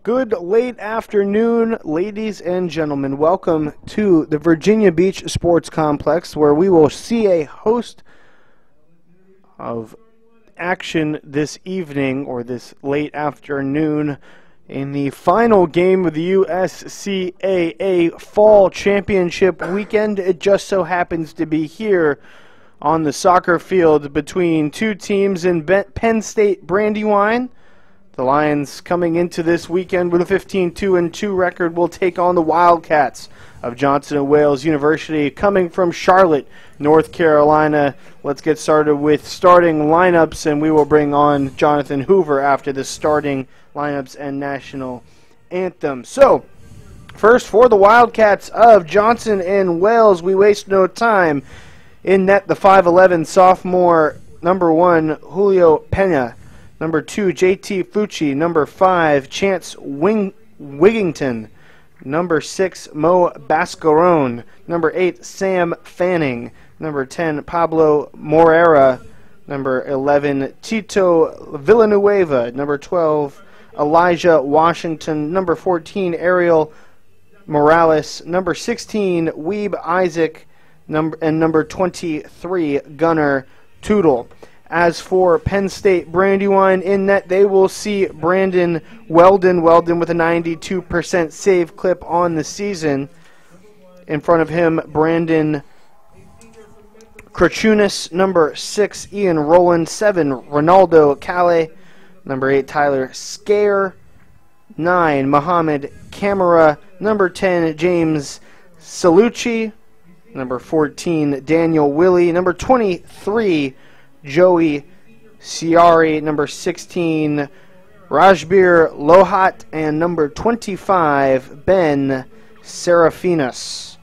Good late afternoon, ladies and gentlemen. Welcome to the Virginia Beach Sports Complex, where we will see a host of action this evening or this late afternoon in the final game of the USCAA Fall Championship weekend. It just so happens to be here on the soccer field between two teams in Penn State Brandywine. The Lions, coming into this weekend with a 15-2-2 record, will take on the Wildcats of Johnson & Wales University, coming from Charlotte, North Carolina. Let's get started with starting lineups, and we will bring on Jonathan Hoover after the starting lineups and national anthem. So, first for the Wildcats of Johnson & Wales, we waste no time. In net, the 5'11 sophomore, number 1, Julio Pena. Number 2, JT Fucci. Number 5, Chance Wigington. Number 6, Mo Bascarone. Number 8, Sam Fanning. Number 10, Pablo Morera. Number 11, Tito Villanueva. Number 12, Elijah Washington. Number 14, Ariel Morales. Number 16, Weeb Isaac. And number 23, Gunnar Tootle. As for Penn State Brandywine, in net, they will see Brandon Weldon with a 92% save clip on the season. In front of him, Brandon Krachunas. Number 6, Ian Rowland. 7, Ronaldo Calais. Number 8, Tyler Scare. 9, Mohamed Camara. Number 10, James Salucci. Number 14, Daniel Willie. Number 23, Joey Ciari. Number 16, Rajbir Lohat. And number 25, Ben Serafinas.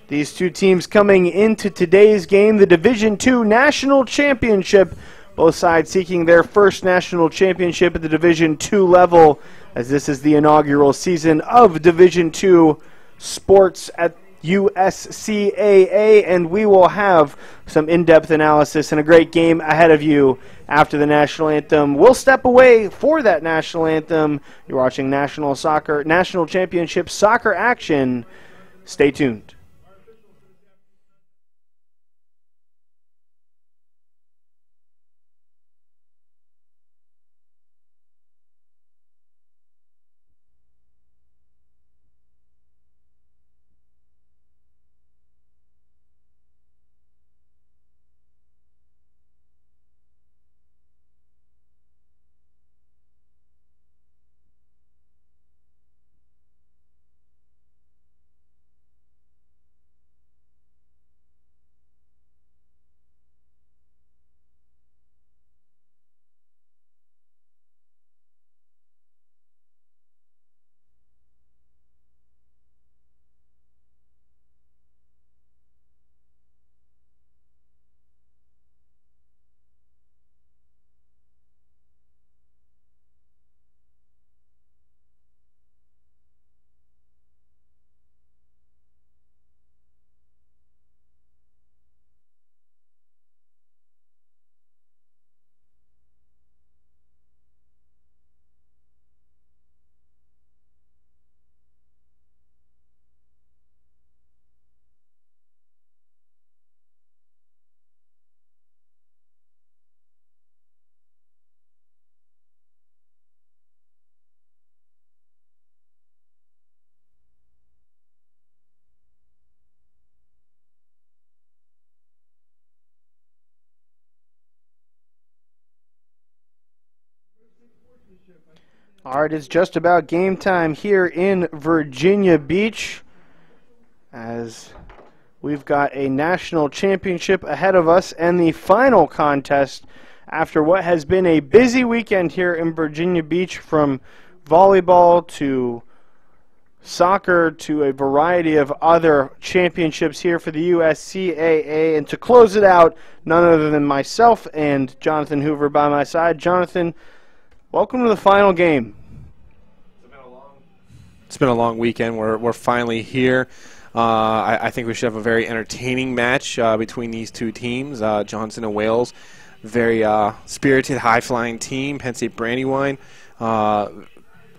These two teams coming into today's game, the Division II National Championship. Both sides seeking their first national championship at the Division II level, as this is the inaugural season of Division II sports at USCAA, and we will have some in-depth analysis and a great game ahead of you after the national anthem. We'll step away for that national anthem. You're watching National Championship Soccer action. Stay tuned. All right, it's just about game time here in Virginia Beach, as we've got a national championship ahead of us and the final contest after what has been a busy weekend here in Virginia Beach, from volleyball to soccer to a variety of other championships here for the USCAA. And to close it out, none other than myself and Jonathan Hoover by my side. Jonathan, welcome to the final game. It's been a long weekend. We're finally here. I think we should have a very entertaining match between these two teams. Johnson & Wales, very spirited, high-flying team. Penn State Brandywine,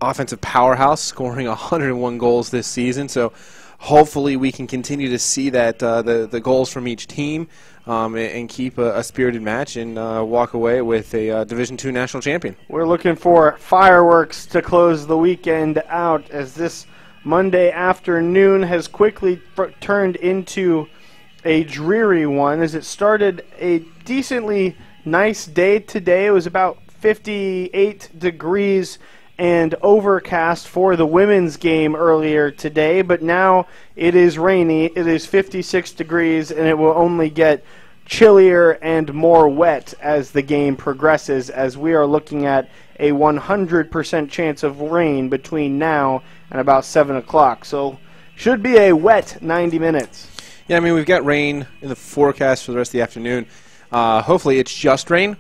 offensive powerhouse, scoring 101 goals this season. So hopefully we can continue to see that the goals from each team and keep a spirited match and walk away with a Division II national champion. We're looking for fireworks to close the weekend out, as this Monday afternoon has quickly turned into a dreary one, as it started a decently nice day today. It was about 58 degrees and overcast for the women's game earlier today, but now it is rainy. It is 56 degrees, and it will only get chillier and more wet as the game progresses, as we are looking at a 100% chance of rain between now and about 7 o'clock. So should be a wet 90 minutes. Yeah, I mean, we've got rain in the forecast for the rest of the afternoon. Hopefully it's just rain.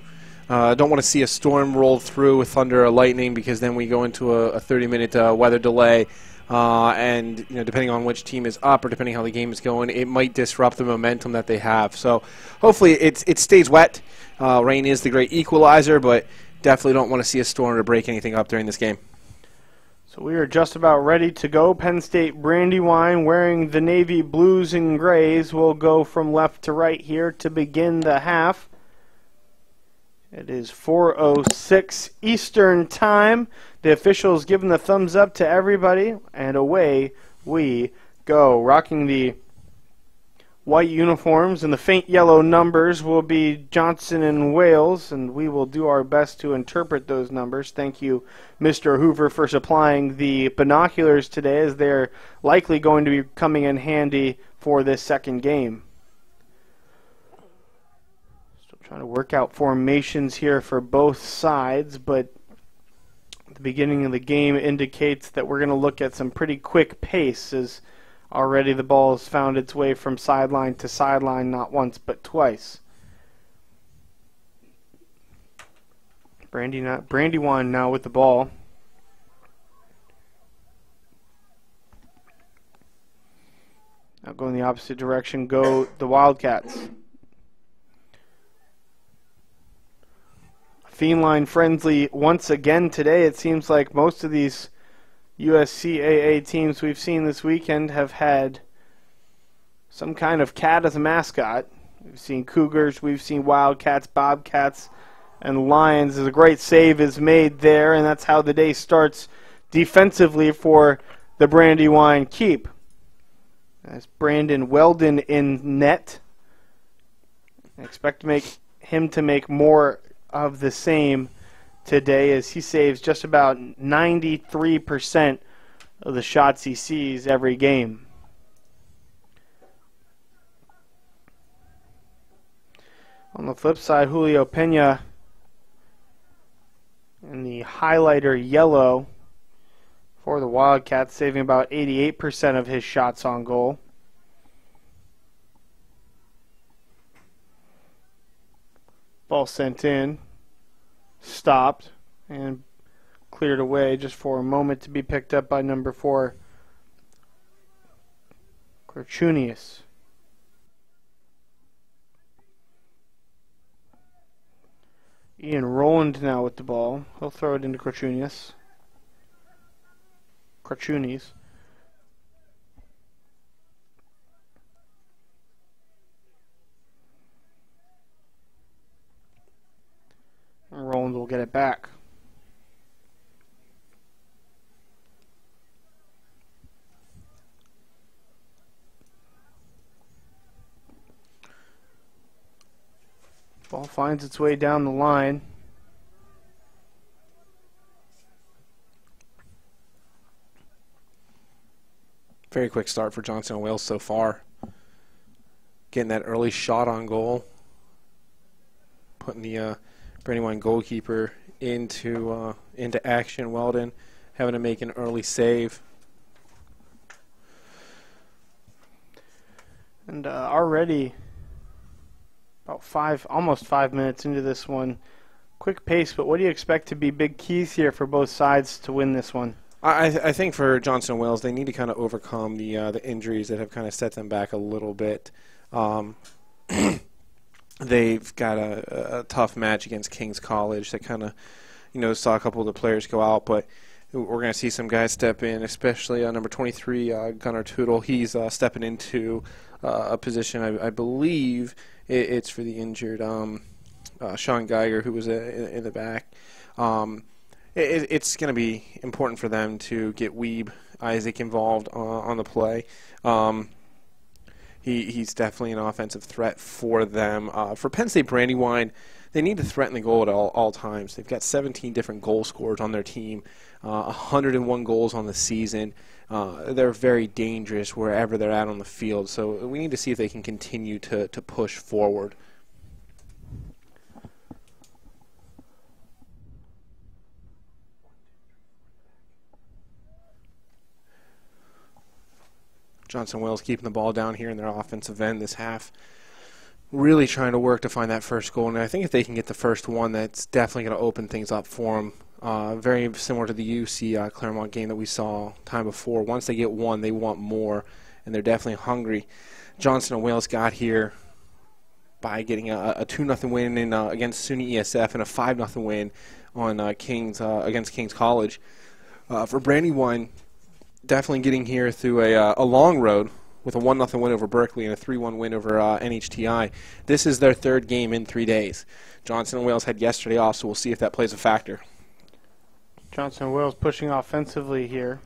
Don't want to see a storm roll through with thunder or lightning, because then we go into a 30-minute weather delay. And depending on which team is up or depending how the game is going, it might disrupt the momentum that they have. So hopefully it stays wet. Rain is the great equalizer, but definitely don't want to see a storm to break anything up during this game. So we are just about ready to go. Penn State Brandywine, wearing the navy blues and grays, will go from left to right here to begin the half. It is 4:06 Eastern Time. The officials giving the thumbs up to everybody, and away we go. Rocking the white uniforms and the faint yellow numbers will be Johnson and Wales, and we will do our best to interpret those numbers. Thank you, Mr. Hoover, for supplying the binoculars today, as they're likely going to be coming in handy for this second game. Trying to work out formations here for both sides, but the beginning of the game indicates that we're going to look at some pretty quick pace, as already the ball has found its way from sideline to sideline not once but twice. Brandywine now with the ball. Now going the opposite direction go the Wildcats. Feline friendly once again today. It seems like most of these USCAA teams we've seen this weekend have had some kind of cat as a mascot. We've seen Cougars, we've seen Wildcats, Bobcats, and Lions. A great save is made there, and that's how the day starts defensively for the Brandywine Keep. That's Brandon Weldon in net. I expect him to make more of the same today, as he saves just about 93% of the shots he sees every game. On the flip side, Julio Pena in the highlighter yellow for the Wildcats, saving about 88% of his shots on goal. Ball sent in, stopped, and cleared away just for a moment to be picked up by number 4, Korchunius. Ian Rowland now with the ball. He'll throw it into Korchunius. And Rowland will get it back. Ball finds its way down the line. Very quick start for Johnson and Wales so far. Getting that early shot on goal. Putting the Brandywine goalkeeper into action. Weldon having to make an early save. And already about almost 5 minutes into this one. Quick pace, but what do you expect to be big keys here for both sides to win this one? I think for Johnson and Wales, they need to kind of overcome the injuries that have kind of set them back a little bit. They've got a tough match against King's College that kind of, saw a couple of the players go out, but we're going to see some guys step in, especially number 23, Gunnar Tootle. He's stepping into a position, I believe it's for the injured Sean Geiger, who was in the back. It's going to be important for them to get Weeb Isaac involved on the play. He's definitely an offensive threat for them. For Penn State Brandywine, they need to threaten the goal at all times. They've got 17 different goal scorers on their team, 101 goals on the season. They're very dangerous wherever they're at on the field, so we need to see if they can continue to push forward. Johnson Wales keeping the ball down here in their offensive end this half. Really trying to work to find that first goal, and I think if they can get the first one, that's definitely going to open things up for them. Very similar to the UC Claremont game that we saw time before. Once they get one, they want more, and they're definitely hungry. Johnson and Wales got here by getting a 2-0 win against SUNY ESF and a 5-0 win on against King's College. For Brandywine, definitely getting here through a long road with a 1-0 win over Berkeley and a 3-1 win over NHTI. This is their third game in 3 days. Johnson and Wales had yesterday off, so we'll see if that plays a factor. Johnson and Wales pushing offensively here.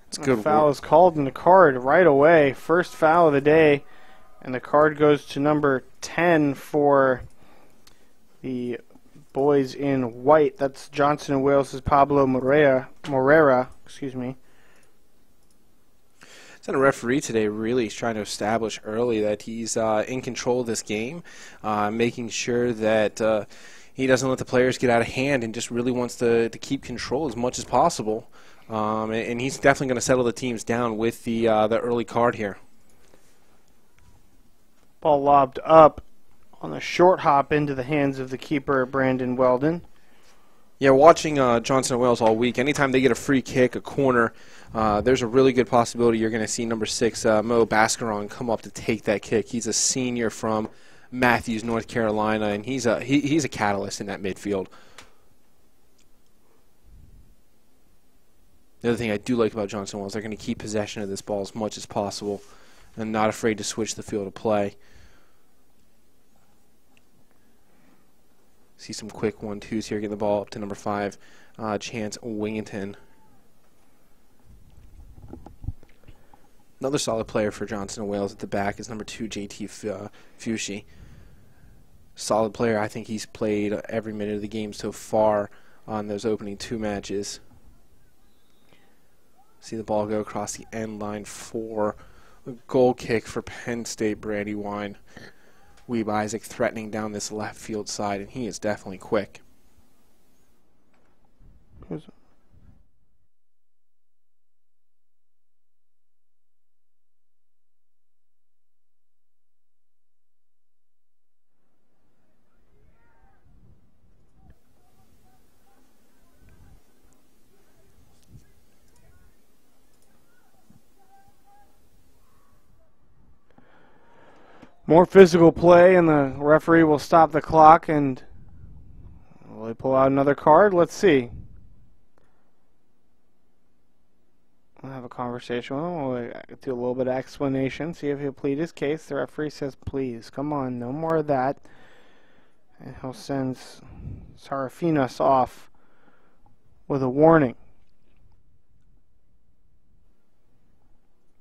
It's good. Foul is called in the card right away. First foul of the day. And the card goes to number 10 for the boys in white. That's Johnson and Wales' Pablo Morera. Excuse me. The referee today really is trying to establish early that he's in control of this game, making sure that he doesn't let the players get out of hand and just really wants to keep control as much as possible. And he's definitely going to settle the teams down with the early card here. Ball lobbed up on a short hop into the hands of the keeper, Brandon Weldon. Yeah, watching Johnson and Wales all week, anytime they get a free kick, a corner, there's a really good possibility you're going to see number 6, Mo Bascaron, come up to take that kick. He's a senior from Matthews, North Carolina, and he's a catalyst in that midfield. The other thing I do like about Johnson and Wales, they're going to keep possession of this ball as much as possible and not afraid to switch the field of play. See some quick 1-2s here, getting the ball up to number 5, Chance Wingington. Another solid player for Johnson and Wales at the back is number 2, JT Fushi. Solid player. I think he's played every minute of the game so far on those opening 2 matches. See the ball go across the end line for a goal kick for Penn State Brandywine. Weeb Isaac threatening down this left field side, and he is definitely quick. More physical play, and the referee will stop the clock, and will they pull out another card? Let's see. We'll have a conversation with him. We'll do a little bit of explanation, see if he'll plead his case. The referee says, please, come on, no more of that. And he'll send Sarafinas off with a warning.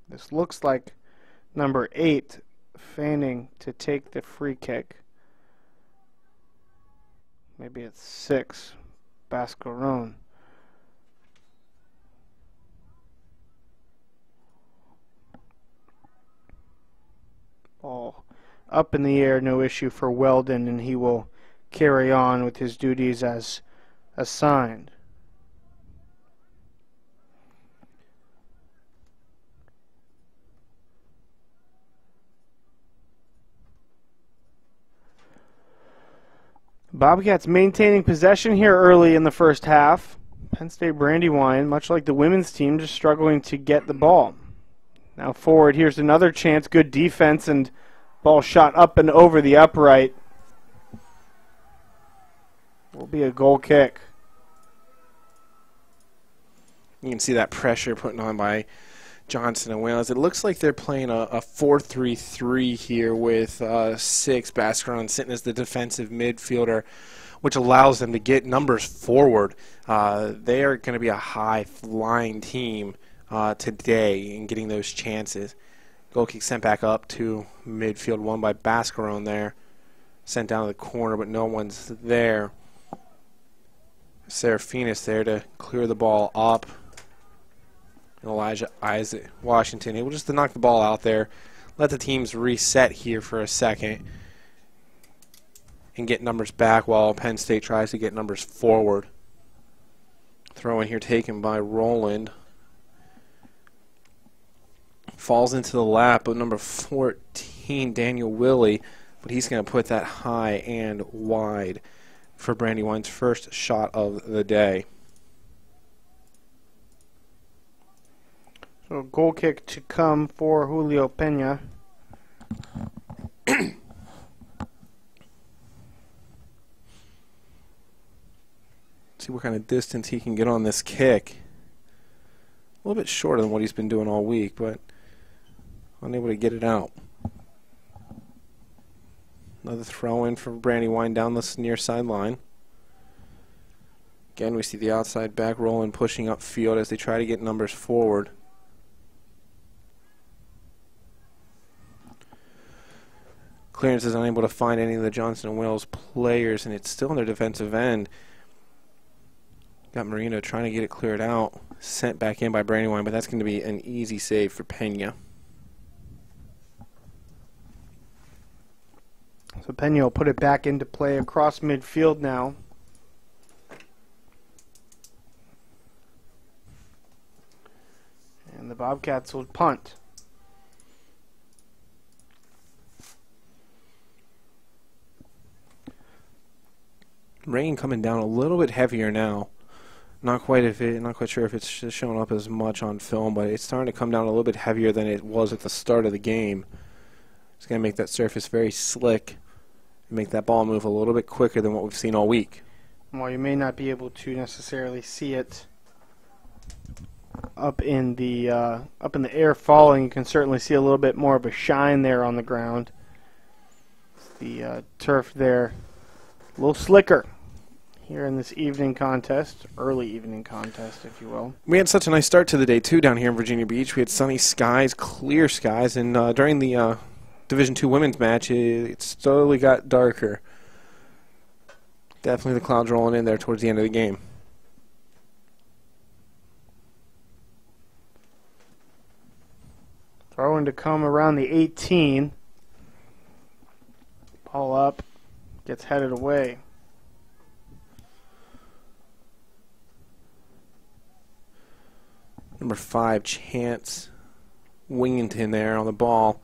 This looks like number 8 feigning to take the free kick. Maybe it's 6, Bascaron. Ball up in the air, no issue for Weldon, and he will carry on with his duties as assigned. Bobcats maintaining possession here early in the first half. Penn State Brandywine, much like the women's team, just struggling to get the ball. Now forward, here's another chance. Good defense and ball shot up and over the upright. Will be a goal kick. You can see that pressure put on by Johnson and Wales. It looks like they're playing a 4-3-3 here with 6 Bascaron sitting as the defensive midfielder, which allows them to get numbers forward. They are going to be a high-flying team today in getting those chances. Goal kick sent back up to midfield, won by Bascaron there. Sent down to the corner, but no one's there. Serafinas there to clear the ball up. And Elijah Isaac Washington able just to knock the ball out there. Let the teams reset here for a second and get numbers back while Penn State tries to get numbers forward. Throw in here taken by Roland. Falls into the lap of number 14, Daniel Willie, but he's going to put that high and wide for Brandywine's first shot of the day. So goal kick to come for Julio Pena. See what kind of distance he can get on this kick. A little bit shorter than what he's been doing all week, but unable to get it out. Another throw in from Brandywine down the near sideline. Again, we see the outside back Roland pushing upfield as they try to get numbers forward. Clearance is unable to find any of the Johnson & Wales players, and it's still in their defensive end. Got Marino trying to get it cleared out. Sent back in by Brandywine, but that's going to be an easy save for Pena. So Pena will put it back into play across midfield now. And the Bobcats will punt. Rain coming down a little bit heavier now. Not quite sure if it's showing up as much on film, but it's starting to come down a little bit heavier than it was at the start of the game. It's going to make that surface very slick and make that ball move a little bit quicker than what we've seen all week. While you may not be able to necessarily see it up in the air falling, you can certainly see a little bit more of a shine there on the ground. The turf there a little slicker here in this evening contest, early evening contest, if you will. We had such a nice start to the day, too, down here in Virginia Beach. We had sunny skies, clear skies, and during the Division II women's match, it slowly got darker. Definitely the clouds rolling in there towards the end of the game. Throwing to come around the 18. Ball up. Gets headed away. Number 5, Chance Wingington there on the ball.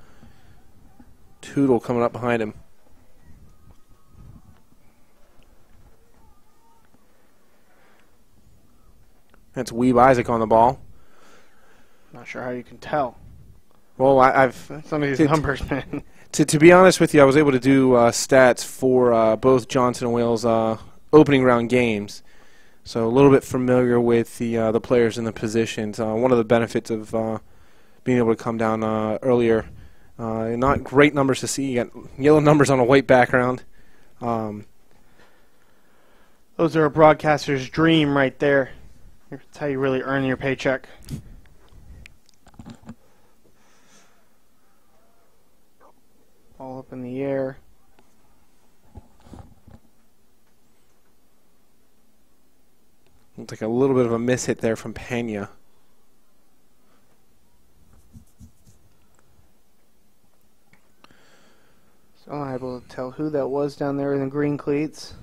Tootle coming up behind him. That's Weeb Isaac on the ball. Not sure how you can tell. Well, I've some of these numbers, man. To be honest with you, I was able to do stats for both Johnson & Wales opening round games, so a little bit familiar with the players and the positions. One of the benefits of being able to come down earlier, not great numbers to see. You got yellow numbers on a white background. Those are a broadcaster's dream right there. That's how you really earn your paycheck. All up in the air. Looks like a little bit of a mishit there from Pena. So I'm able to tell who that was down there in the green cleats.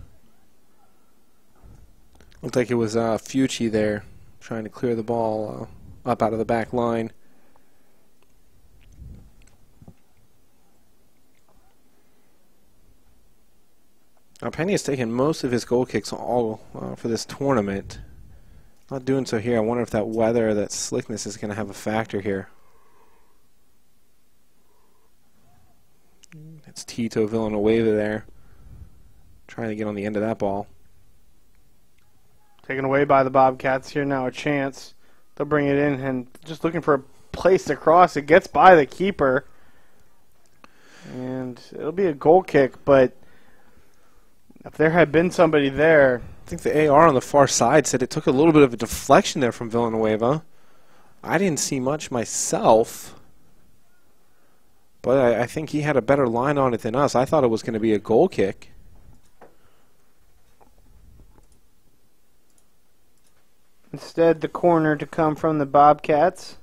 Looked like it was Fucci there trying to clear the ball up out of the back line. Penny has taken most of his goal kicks all for this tournament. Not doing so here. I wonder if that weather, that slickness is going to have a factor here. Tito Villanueva there, trying to get on the end of that ball. Taken away by the Bobcats here now, a chance. They'll bring it in and just looking for a place to cross. It gets by the keeper. And it'll be a goal kick, but if there had been somebody there. I think the AR on the far side said it took a little bit of a deflection there from Villanueva. I didn't see much myself, but I think he had a better line on it than us. I thought it was going to be a goal kick. Instead, the corner to come from the Bobcats.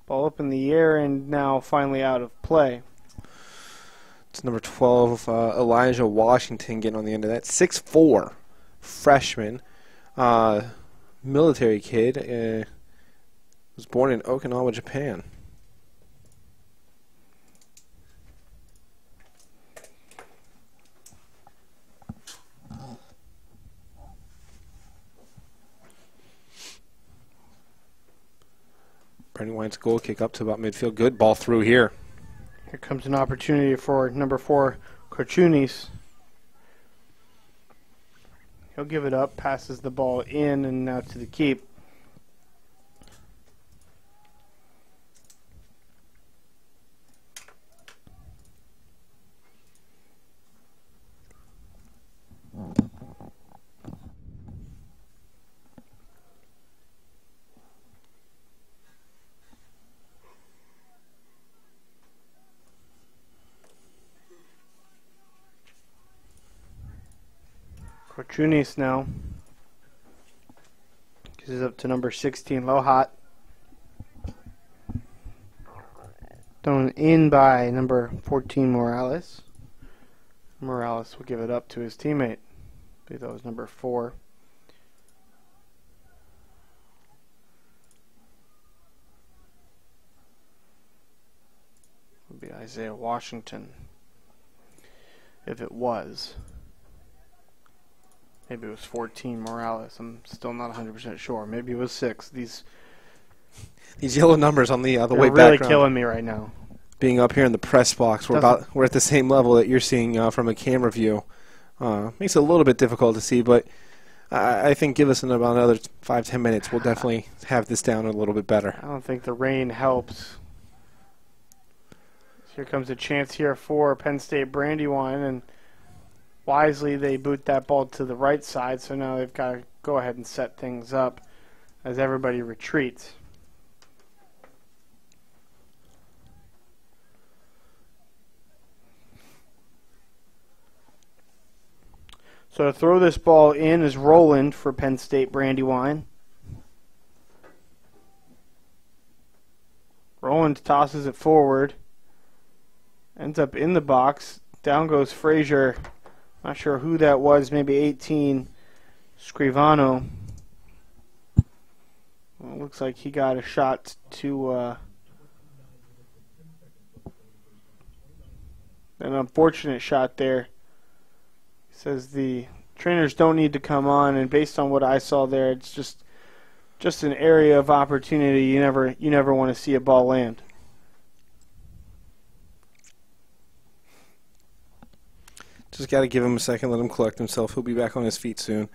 Ball up in the air and now finally out of play. It's number 12, Elijah Washington getting on the end of that. 6'4", freshman, military kid, was born in Okinawa, Japan. Brandywine's goal kick up to about midfield. Good ball through here. Here comes an opportunity for number 4, Korchunis. He'll give it up, passes the ball in, and now to the keep. Korchunis now. Gives it up to number 16, Lohat. Thrown in by number 14, Morales. Morales will give it up to his teammate. I believe that was number 4. Would be Isaiah Washington. If it was. Maybe it was 14, Morales. I'm still not 100% sure. Maybe it was 6. These yellow numbers on the way really background. Killing me right now. Being up here in the press box, we're at the same level that you're seeing from a camera view. Makes it a little bit difficult to see, but I think give us about another 5-10 minutes. We'll definitely have this down a little bit better. I don't think the rain helps. Here comes a chance here for Penn State Brandywine, and wisely they boot that ball to the right side, so now they've got to go ahead and set things up as everybody retreats. So to throw this ball in is Roland for Penn State Brandywine. Roland tosses it forward. Ends up in the box. Down goes Frazier. Not sure who that was. Maybe 18. Scrivano. Well, it looks like he got a shot to an unfortunate shot there. Says the trainers don't need to come on, and based on what I saw there, it's just an area of opportunity. You never want to see a ball land. Just got to give him a second, let him collect himself. He'll be back on his feet soon.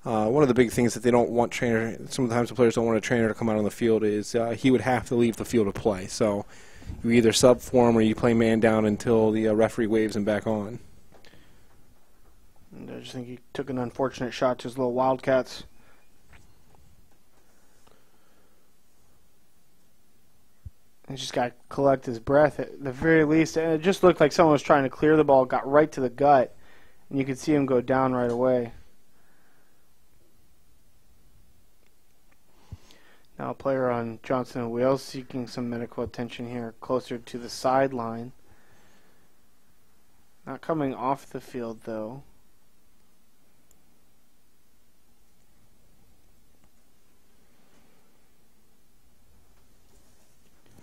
One of the big things that they don't want sometimes the players don't want a trainer to come out on the field is he would have to leave the field to play. So you either sub for him or you play man down until the referee waves him back on. And I just think he took an unfortunate shot to his little Wildcats. He just got to collect his breath at the very least. And it just looked like someone was trying to clear the ball, got right to the gut, and you could see him go down right away. Now a player on Johnson and Wales seeking some medical attention here, closer to the sideline. Not coming off the field, though.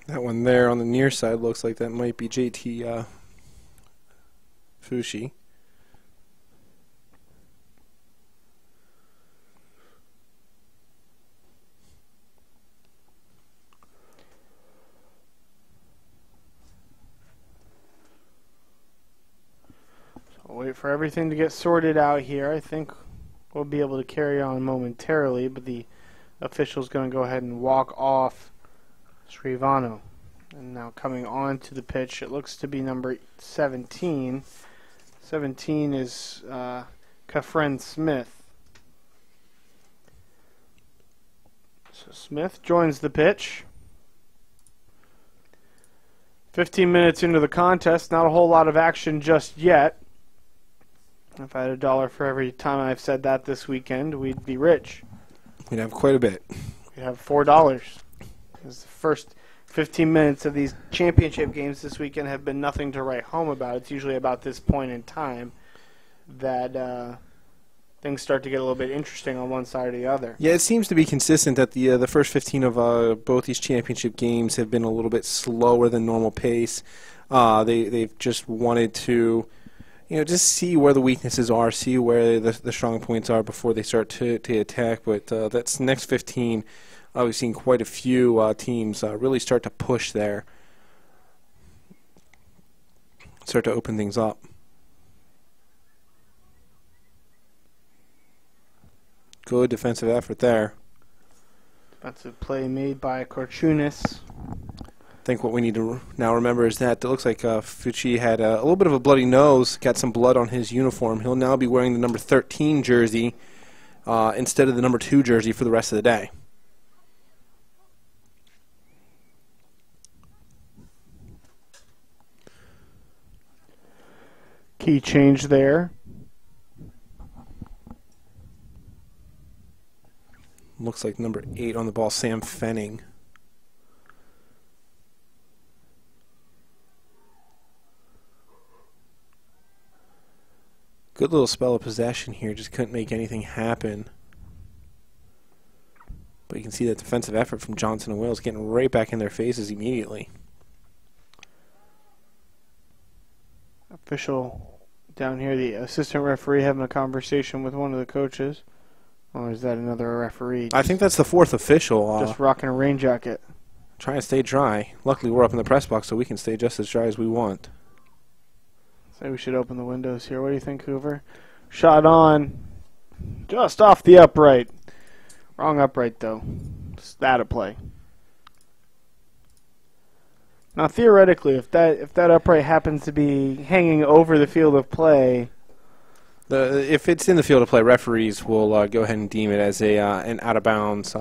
That one there on the near side looks like that might be JT Fushi. for everything to get sorted out here. I think we'll be able to carry on momentarily, but the official's going to go ahead and walk off Scrivano. And now coming on to the pitch, it looks to be number 17. 17 is Kefren Smith. So Smith joins the pitch. 15 minutes into the contest, not a whole lot of action just yet. If I had $1 for every time I've said that this weekend, we'd be rich. We'd have quite a bit. We'd have $4. Because the first 15 minutes of these championship games this weekend have been nothing to write home about. It's usually about this point in time that things start to get a little bit interesting on one side or the other. Yeah, it seems to be consistent that the first 15 of both these championship games have been a little bit slower than normal pace. They've just wanted to, just see where the weaknesses are, see where the strong points are before they start to attack. But that's next 15. We've seen quite a few teams really start to push there, start to open things up. Good defensive effort there. Defensive play made by Korchunis. I think what we need to now remember is that it looks like Fucci had a little bit of a bloody nose, got some blood on his uniform. He'll now be wearing the number 13 jersey instead of the number 2 jersey for the rest of the day. Key change there. Looks like number 8 on the ball, Sam Fenning. Good little spell of possession here, just couldn't make anything happen. But you can see that defensive effort from Johnson and Wills getting right back in their faces immediately. Official down here, the assistant referee having a conversation with one of the coaches. Or is that another referee? I think that's the 4th official. Just rocking a rain jacket. Trying to stay dry. Luckily, we're up in the press box, so we can stay just as dry as we want. So we should open the windows here. What do you think, Hoover? Shot on. Just off the upright. Wrong upright, though. Just that a play. Now, theoretically, if that upright happens to be hanging over the field of play, if it's in the field of play, referees will go ahead and deem it as an out-of-bounds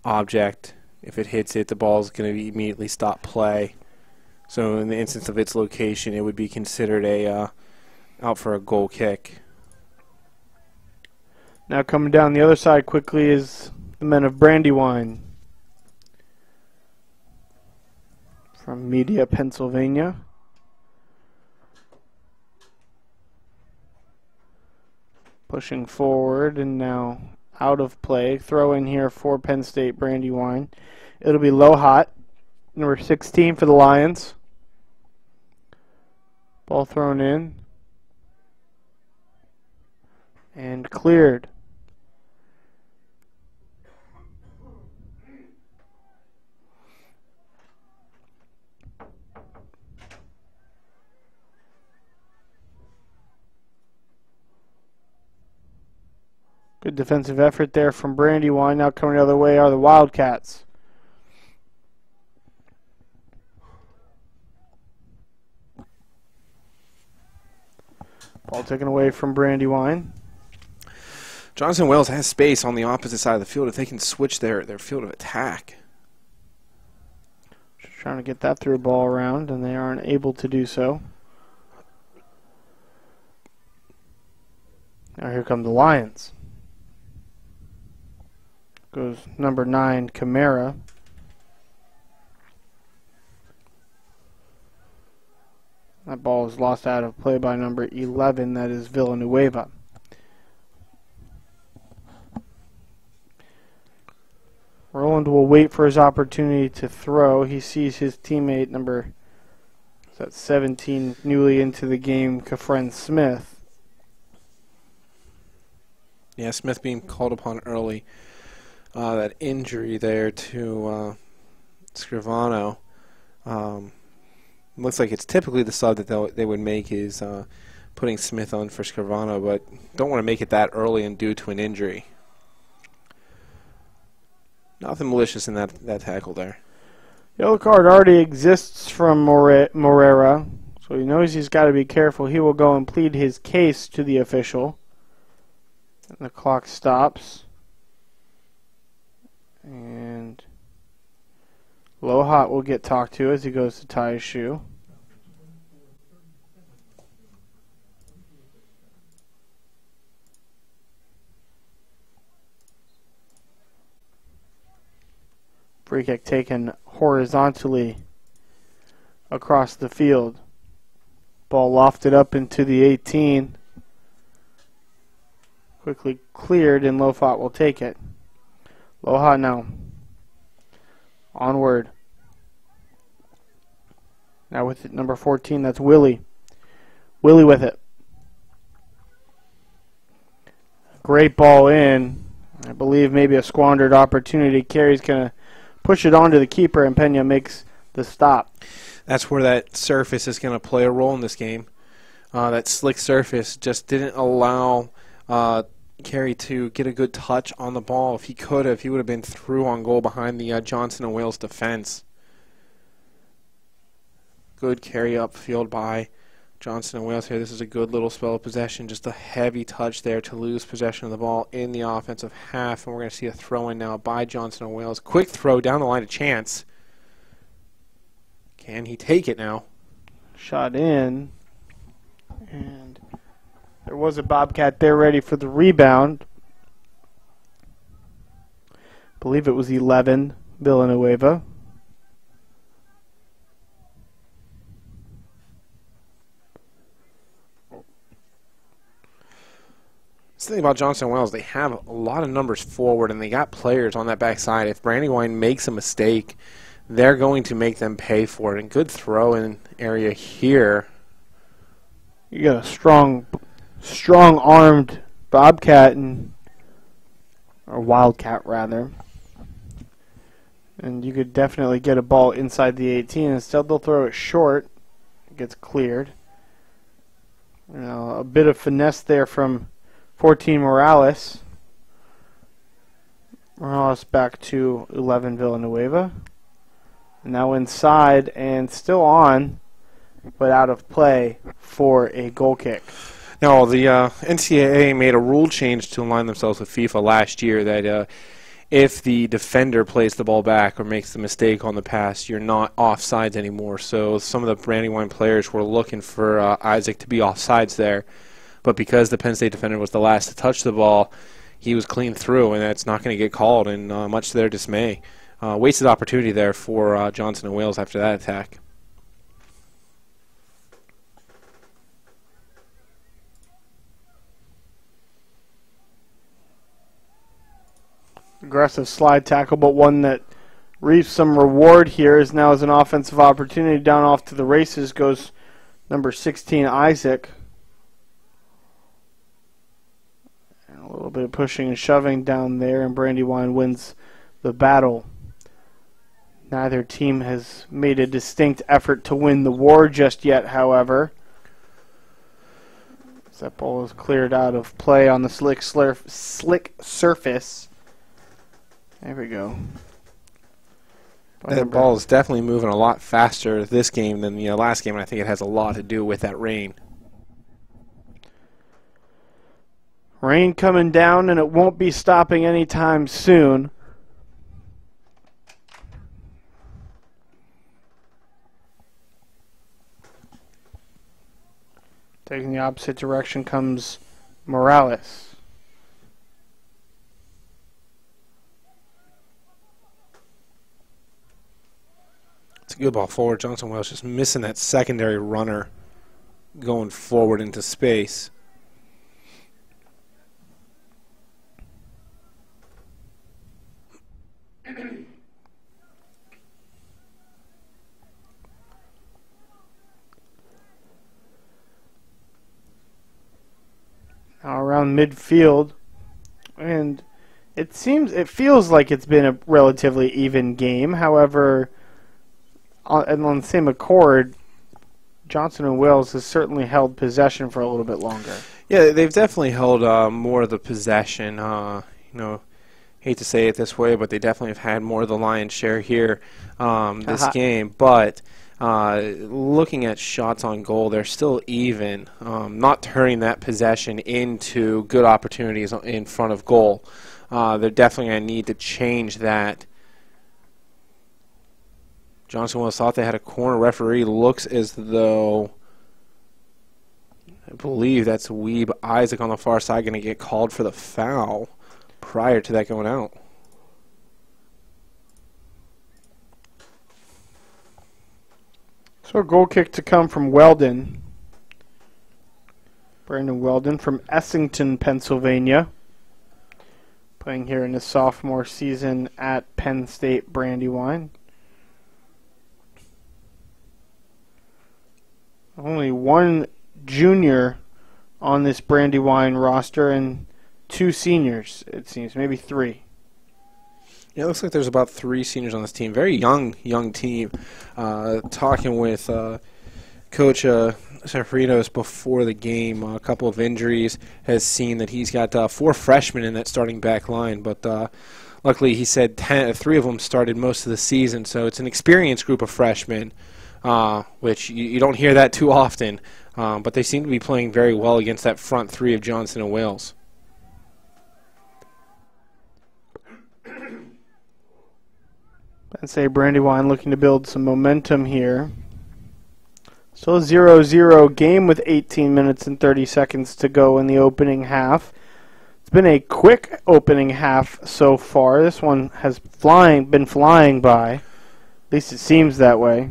object. If it hits it, the ball is going to immediately stop play. So in the instance of its location, it would be considered out for a goal kick. Now coming down the other side quickly is the men of Brandywine from Media, Pennsylvania. Pushing forward and now out of play. Throw in here for Penn State Brandywine. It'll be low hot. Number 16 for the Lions. Ball thrown in. And cleared. Good defensive effort there from Brandywine. Now coming the other way are the Wildcats. Ball taken away from Brandywine. Johnson Wales has space on the opposite side of the field if they can switch their field of attack. Just trying to get that through ball around, and they aren't able to do so. Now here come the Lions. Goes number 9, Camara. That ball is lost out of play by number 11, that is Villanueva. Roland will wait for his opportunity to throw. He sees his teammate, number 17, newly into the game, Kefren Smith. Yeah, Smith being called upon early. That injury there to Scrivano. Looks like it's typically the sub that they would make is putting Smith on for Scrivano, but don't want to make it that early and due to an injury. Nothing malicious in that tackle there. Yellow card already exists from Morera, so he knows he's got to be careful. He will go and plead his case to the official. And the clock stops. And Lohat will get talked to as he goes to tie his shoe. Free kick taken horizontally across the field. Ball lofted up into the 18. Quickly cleared, and Lofot will take it. Lohat now. Onward. Now with it, number 14, that's Willie. Willie with it. Great ball in. I believe maybe a squandered opportunity. Carey's going to push it on to the keeper, and Pena makes the stop. That's where that surface is going to play a role in this game. That slick surface just didn't allow Carey to get a good touch on the ball. If he could have, he would have been through on goal behind the Johnson & Wales defense. Good carry upfield by Johnson & Wales here. This is a good little spell of possession. Just a heavy touch there to lose possession of the ball in the offensive half. And we're going to see a throw-in now by Johnson & Wales. Quick throw down the line of Chance. Can he take it now? Shot in. And there was a Bobcat there ready for the rebound. I believe it was 11, Villanueva. The thing about Johnson & Wales, they have a lot of numbers forward, and they got players on that backside. If Brandywine makes a mistake, they're going to make them pay for it. And good throw-in area here. You got a strong-armed Bobcat, or Wildcat, rather. And you could definitely get a ball inside the 18. Instead, they'll throw it short. It gets cleared. You know, a bit of finesse there from 14 Morales. Morales back to 11 Villanueva. Now inside and still on, but out of play for a goal kick. Now, the NCAA made a rule change to align themselves with FIFA last year that if the defender plays the ball back or makes the mistake on the pass, you're not offsides anymore. So some of the Brandywine players were looking for Isaac to be offsides there. But because the Penn State defender was the last to touch the ball, he was clean through, and that's not going to get called, and much to their dismay. Wasted opportunity there for Johnson & Wales after that attack. Aggressive slide tackle, but one that reaps some reward here as now as an offensive opportunity. Down off to the races goes number 16, Isaac. And a little bit of pushing and shoving down there, and Brandywine wins the battle. Neither team has made a distinct effort to win the war just yet, however. That ball is cleared out of play on the slick surface. There we go. That ball is definitely moving a lot faster this game than the last game, and I think it has a lot to do with that rain. Rain coming down, and it won't be stopping anytime soon. Taking the opposite direction comes Morales. It's a good ball forward. Johnson Wales just missing that secondary runner going forward into space. Now around midfield, and it feels like it's been a relatively even game. However, on the same accord, Johnson and Wales has certainly held possession for a little bit longer. Yeah, they've definitely held more of the possession. Hate to say it this way, but they definitely have had more of the lion's share here this game. But looking at shots on goal, they're still even, not turning that possession into good opportunities in front of goal. They're definitely going to need to change that. Johnson Wales thought they had a corner. Referee looks as though, I believe that's Weeb Isaac on the far side, going to get called for the foul prior to that going out. So a goal kick to come from Weldon. Brandon Weldon from Essington, Pennsylvania. Playing here in his sophomore season at Penn State Brandywine. Only one junior on this Brandywine roster and 2 seniors, it seems. Maybe 3. Yeah, it looks like there's about 3 seniors on this team. Very young team. Talking with Coach Safrinos before the game, a couple of injuries, has seen that he's got 4 freshmen in that starting back line. But luckily, he said 3 of them started most of the season. So it's an experienced group of freshmen, which you don't hear that too often. But they seem to be playing very well against that front 3 of Johnson and Wales. Penn State Brandywine looking to build some momentum here. Still a 0-0 game with 18 minutes and 30 seconds to go in the opening half. It's been a quick opening half so far. This one has been flying by. At least it seems that way.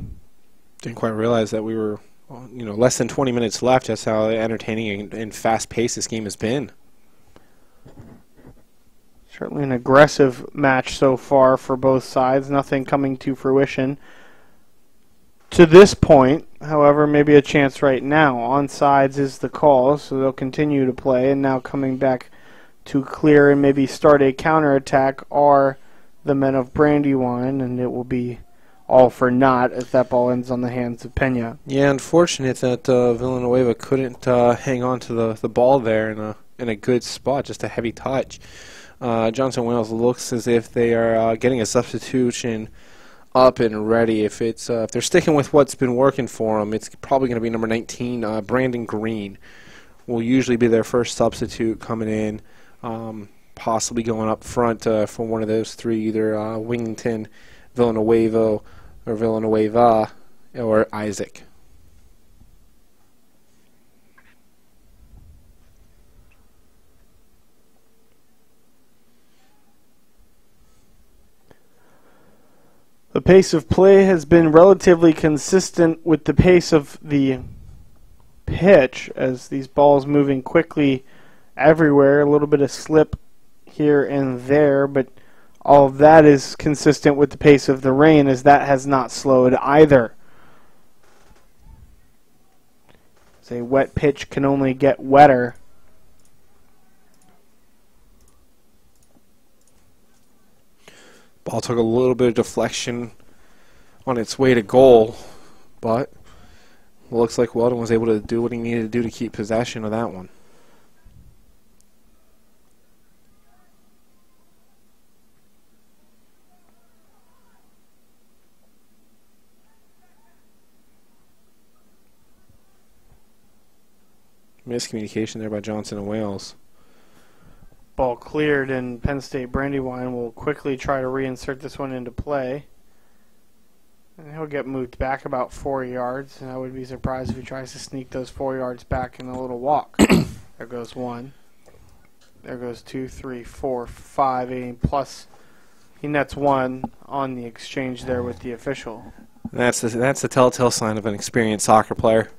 Didn't quite realize that we were, less than 20 minutes left. That's how entertaining and fast-paced this game has been. Certainly an aggressive match so far for both sides. Nothing coming to fruition to this point. However, maybe a chance right now. Onside is the call, so they'll continue to play. And now coming back to clear and maybe start a counterattack are the men of Brandywine, and it will be all for naught as that ball ends on the hands of Pena. Yeah, unfortunate that Villanueva couldn't hang on to the ball there in a good spot, just a heavy touch. Johnson Wales looks as if they are getting a substitution up and ready. If they're sticking with what's been working for them, it's probably going to be number 19, Brandon Green. Will usually be their first substitute coming in, possibly going up front for one of those 3, either Wingington, Villanueva, or Isaac. The pace of play has been relatively consistent with the pace of the pitch as these balls moving quickly everywhere. A little bit of slip here and there, but all of that is consistent with the pace of the rain as that has not slowed either. As a wet pitch can only get wetter. Ball took a little bit of deflection on its way to goal, but looks like Weldon was able to do what he needed to do to keep possession of that one. Miscommunication there by Johnson and Wales. Ball cleared, and Penn State Brandywine will quickly try to reinsert this one into play. And he'll get moved back about 4 yards, and I would be surprised if he tries to sneak those 4 yards back in a little walk. There goes 1. There goes 2, 3, 4, 5, 8, plus he nets 1 on the exchange there with the official. That's the telltale sign of an experienced soccer player.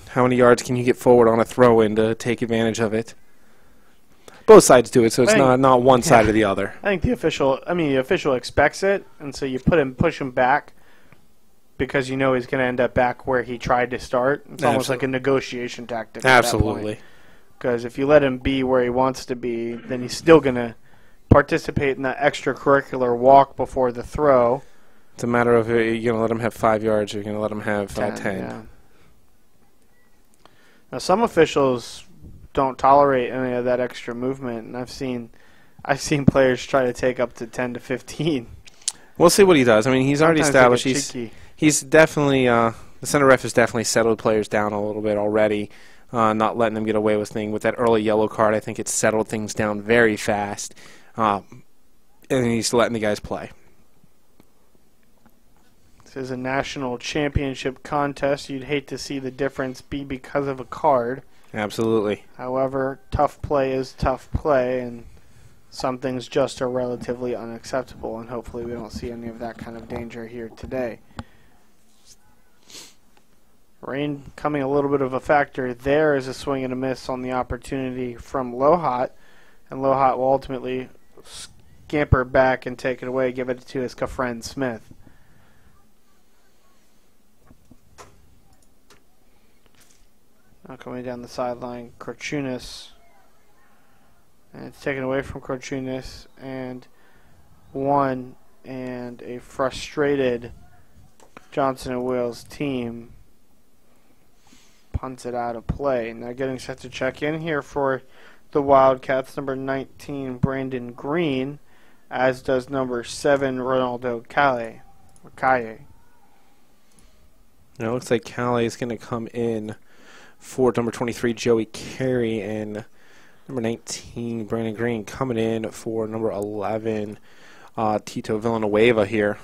How many yards can you get forward on a throw-in to take advantage of it? Both sides do it, so it's not one side or the other. I think the official expects it, and so you push him back because you know he's going to end up back where he tried to start. It's almost like a negotiation tactic. Absolutely. Because if you let him be where he wants to be, then he's still going to participate in that extracurricular walk before the throw, It's a matter of you're going to let them have 5 yards or you're going to let them have 10. Yeah. Now, some officials don't tolerate any of that extra movement, and I've seen players try to take up to 10 to 15. We'll see what he does. I mean, he's already established. He's definitely the center ref has definitely settled players down a little bit already, not letting them get away with things. With that early yellow card, I think it's settled things down very fast, and he's letting the guys play. This is a national championship contest. You'd hate to see the difference be because of a card. Absolutely. However, tough play is tough play, and some things just are relatively unacceptable, and hopefully we don't see any of that kind of danger here today. Rain coming a little bit of a factor there is a swing and a miss on the opportunity from Lohat, and Lohat will ultimately scamper back and take it away, give it to his friend Smith. Now coming down the sideline, Korchunas. And it's taken away from Korchunas, and a frustrated Johnson & Wales team punts it out of play. Now getting set to check in here for the Wildcats, number 19, Brandon Green, as does number 7, Ronaldo Calle. Now it looks like Calle is going to come in for number 23, Joey Carey, and number 19, Brandon Green, coming in for number 11, Tito Villanueva here.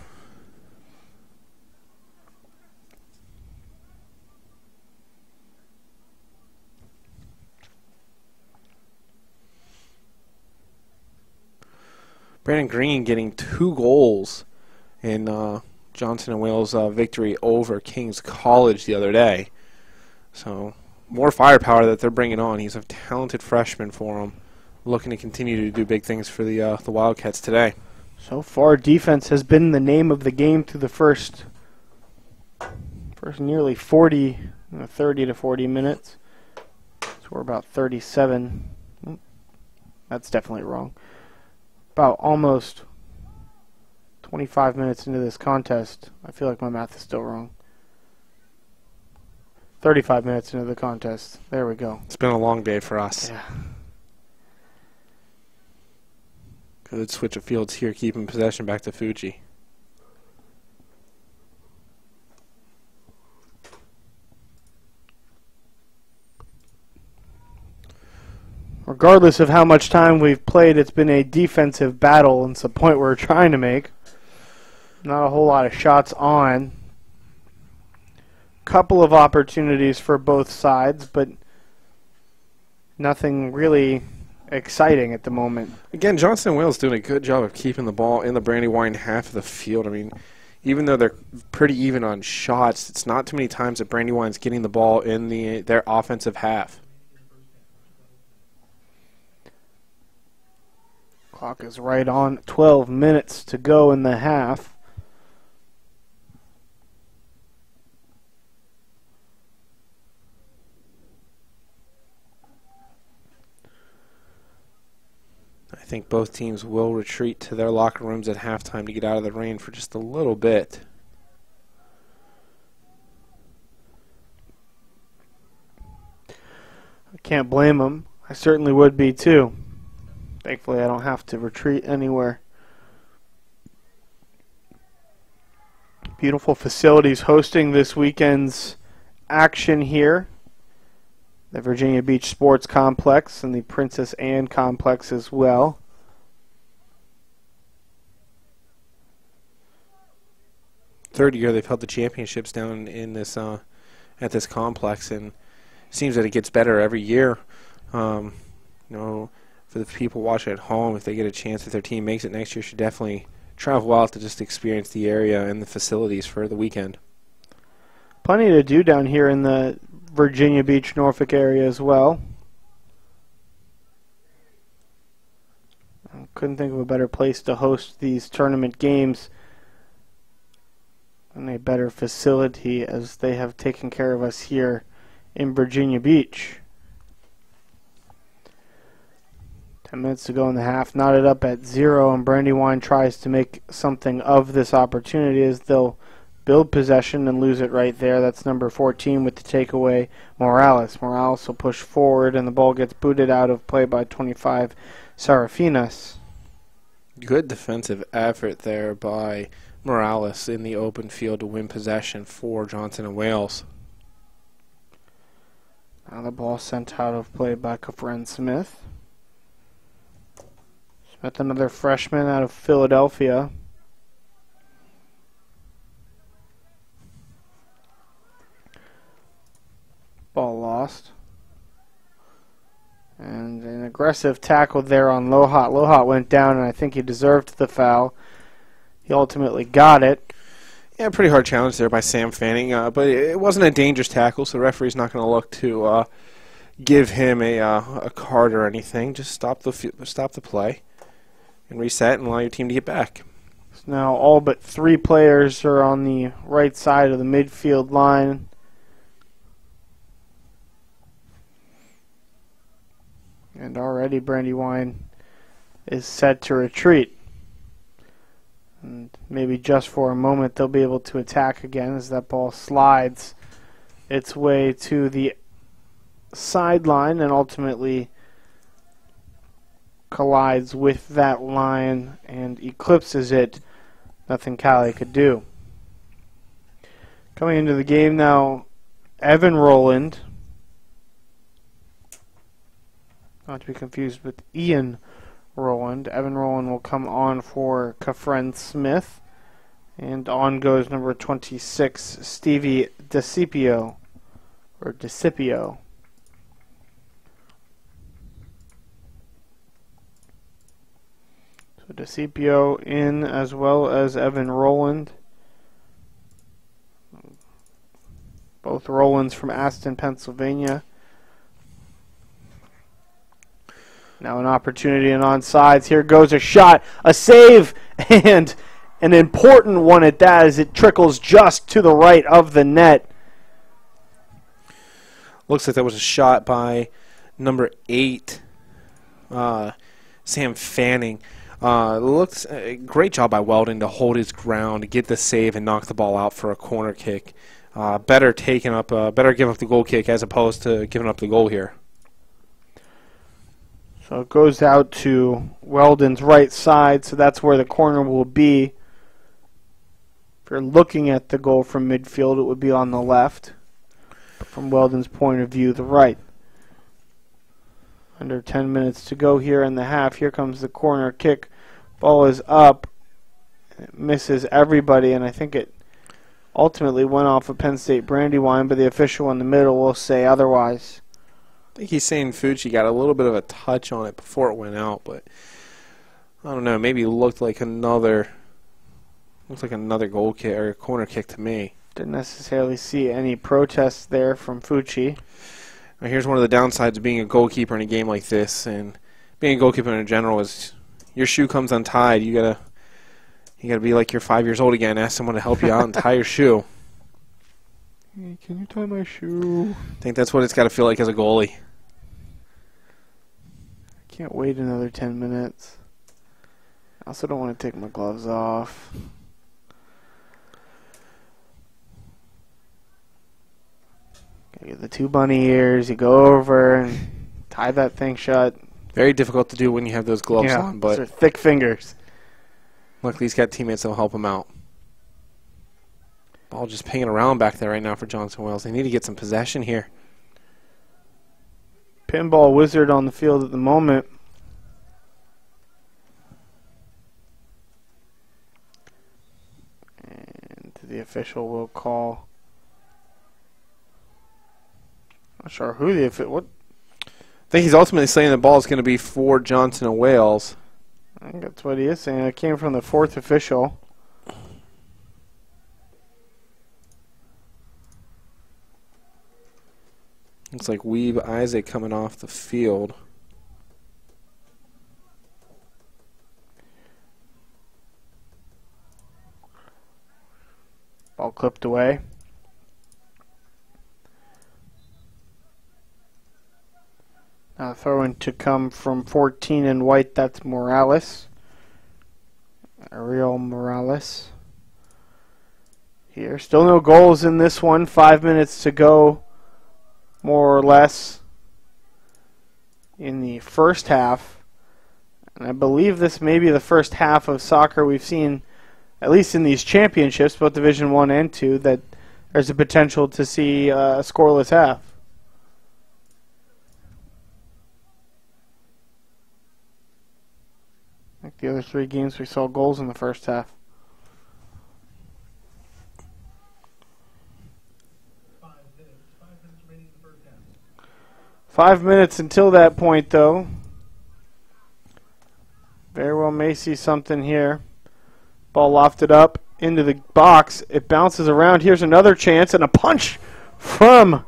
Brandon Green getting 2 goals in Johnson & Wales' victory over King's College the other day. So more firepower that they're bringing on. He's a talented freshman for them, looking to continue to do big things for the Wildcats today. So far, defense has been the name of the game through the first nearly 30 to 40 minutes. So we're about 37. That's definitely wrong. About almost 25 minutes into this contest. I feel like my math is still wrong. 35 minutes into the contest. There we go. It's been a long day for us. Yeah. Good switch of fields here, keeping possession back to Fuji. Regardless of how much time we've played, it's been a defensive battle, and it's the point we're trying to make. Not a whole lot of shots on. Couple of opportunities for both sides, but nothing really exciting at the moment. Again, Johnson & Wales doing a good job of keeping the ball in the Brandywine half of the field. I mean, even though they're pretty even on shots, it's not too many times that Brandywine's getting the ball in their offensive half. Clock is right on 12 minutes to go in the half. I think both teams will retreat to their locker rooms at halftime to get out of the rain for just a little bit. I can't blame them. I certainly would be too. Thankfully, I don't have to retreat anywhere. Beautiful facilities hosting this weekend's action here. The Virginia Beach Sports Complex and the Princess Anne Complex as well. Third year they've held the championships down in this at this complex, and it seems that it gets better every year. You know, for the people watching at home, if they get a chance, if their team makes it next year, should definitely travel out to just experience the area and the facilities for the weekend. Plenty to do down here in the Virginia Beach, Norfolk area as well. I couldn't think of a better place to host these tournament games and a better facility as they have taken care of us here in Virginia Beach. 10 minutes to go in the half. Knotted up at 0, and Brandywine tries to make something of this opportunity as they'll build possession and lose it right there. That's number 14 with the takeaway, Morales. Morales will push forward, and the ball gets booted out of play by 25, Serafinas. Good defensive effort there by Morales in the open field to win possession for Johnson and Wales. Now the ball sent out of play by Kafren Smith. Smith, another freshman out of Philadelphia. Ball lost. And an aggressive tackle there on Lohat. Lohat went down, and I think he deserved the foul. He ultimately got it. Yeah, pretty hard challenge there by Sam Fanning, but it wasn't a dangerous tackle, so the referee's not going to look to give him a card or anything. Just stop the play and reset and allow your team to get back. So now all but 3 players are on the right side of the midfield line. And already Brandywine is set to retreat. And maybe just for a moment they'll be able to attack again as that ball slides its way to the sideline and ultimately collides with that line and eclipses it. Nothing Cali could do. Coming into the game now, Evan Rowland. Not to be confused with Ian Rowland. Evan Rowland will come on for Kafren Smith. And on goes number 26, Stevie DeCipio. Or DeCipio. So DeCipio in as well as Evan Rowland. Both Rowlands from Aston, Pennsylvania. Now an opportunity and onside. Here goes a shot, a save, and an important one at that as it trickles just to the right of the net. Looks like that was a shot by number 8, Sam Fanning. Looks great job by Weldon to hold his ground, to get the save, and knock the ball out for a corner kick. Better give up the goal kick as opposed to giving up the goal here. So it goes out to Weldon's right side, so that's where the corner will be. If you're looking at the goal from midfield, it would be on the left. But from Weldon's point of view, the right. Under 10 minutes to go here in the half. Here comes the corner kick. Ball is up. It misses everybody, and I think it ultimately went off of Penn State Brandywine, but the official in the middle will say otherwise. I think he's saying Fucci got a little bit of a touch on it before it went out, but I don't know. Maybe it looked like another goal kick or corner kick to me. Didn't necessarily see any protests there from Fucci. Now here's one of the downsides of being a goalkeeper in a game like this, and being a goalkeeper in general is your shoe comes untied. You gotta be like you're 5 years old again. Ask someone to help you out and tie your shoe. Hey, can you tie my shoe? I think that's what it's got to feel like as a goalie. Can't wait another 10 minutes. I also don't want to take my gloves off. Gotta get the 2 bunny ears. You go over and tie that thing shut. Very difficult to do when you have those gloves on, but those are thick fingers. luckily he's got teammates that will help him out. Ball just pinging around back there right now for Johnson Wales. They need to get some possession here. Pinball wizard on the field at the moment. And the official will call. Not sure who the official. What? I think he's ultimately saying the ball is going to be for Johnson and Wales. I think that's what he is saying. It came from the 4th official. Looks like Weeb Isaac coming off the field. Ball clipped away. Now Throw in to come from 14 in white. That's Morales. Ariel Morales. Here. Still no goals in this one. 5 minutes to go, more or less, in the first half. And I believe this may be the first half of soccer we've seen, at least in these championships, both Division 1 and 2, that there's a potential to see a scoreless half. Like the other 3 games, we saw goals in the first half. 5 minutes until that point, though. Very well may see something here. Ball lofted up into the box. It bounces around. Here's another chance and a punch from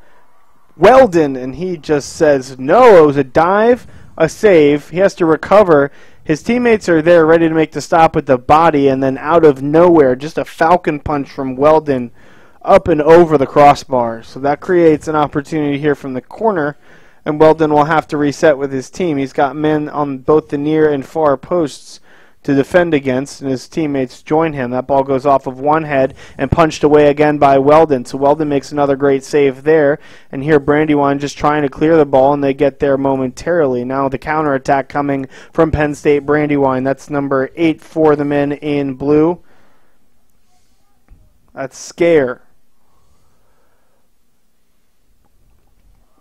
Weldon. And he just says no. It was a dive, a save. He has to recover. His teammates are there ready to make the stop with the body. And then out of nowhere, just a falcon punch from Weldon up and over the crossbar. So that creates an opportunity here from the corner. And Weldon will have to reset with his team. He's got men on both the near and far posts to defend against, and his teammates join him. That ball goes off of one head and punched away again by Weldon. So Weldon makes another great save there. And here Brandywine just trying to clear the ball, and they get there momentarily. Now the counterattack coming from Penn State Brandywine. That's number 8 for the men in blue. That's Scare.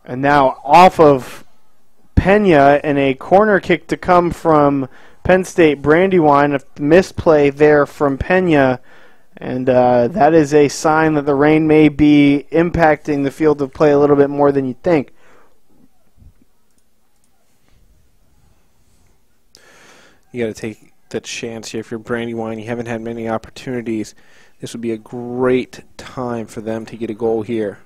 And now off of Pena and a corner kick to come from Penn State Brandywine. A misplay there from Pena. And that is a sign that the rain may be impacting the field of play a little bit more than you think. You got to take the chance here if you're Brandywine. You haven't had many opportunities. This would be a great time for them to get a goal here.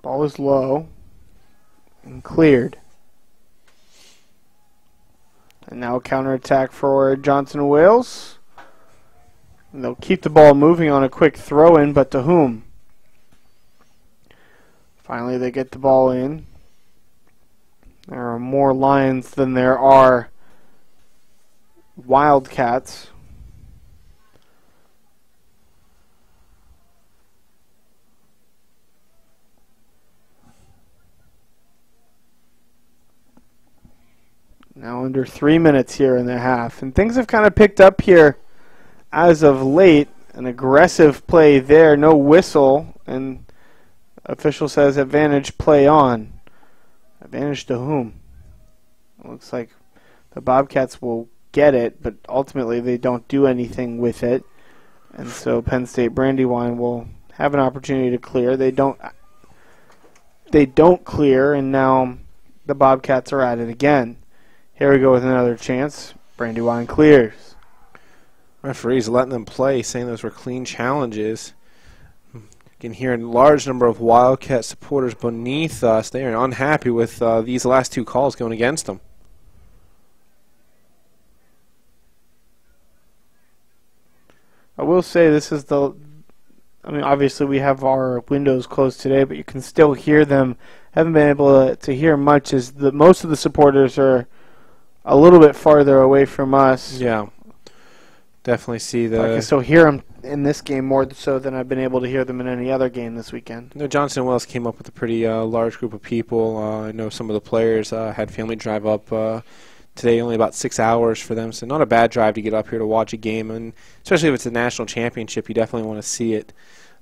Ball is low and cleared. And now a counterattack for Johnson Wales. And they'll keep the ball moving on a quick throw-in, but to whom? Finally, they get the ball in. There are more Lions than there are Wildcats. Now under 3 minutes here in the half. And things have kind of picked up here as of late. An aggressive play there. No whistle. And official says advantage, play on. Advantage to whom? It looks like the Bobcats will get it, but ultimately they don't do anything with it. And so Penn State Brandywine will have an opportunity to clear. They don't clear, and now the Bobcats are at it again. Here we go with another chance. Brandywine clears. Referee's letting them play, saying those were clean challenges. You can hear a large number of Wildcat supporters beneath us. They are unhappy with these last 2 calls going against them. I will say this is obviously we have our windows closed today, but you can still hear them. Haven't been able to hear much as most of the supporters are a little bit farther away from us. Yeah, definitely see the... I can still hear them in this game more so than I've been able to hear them in any other game this weekend. You know, Johnson Wells came up with a pretty large group of people. I know some of the players had family drive up today, only about 6 hours for them, so not a bad drive to get up here to watch a game, and especially if it's a national championship, you definitely want to see it.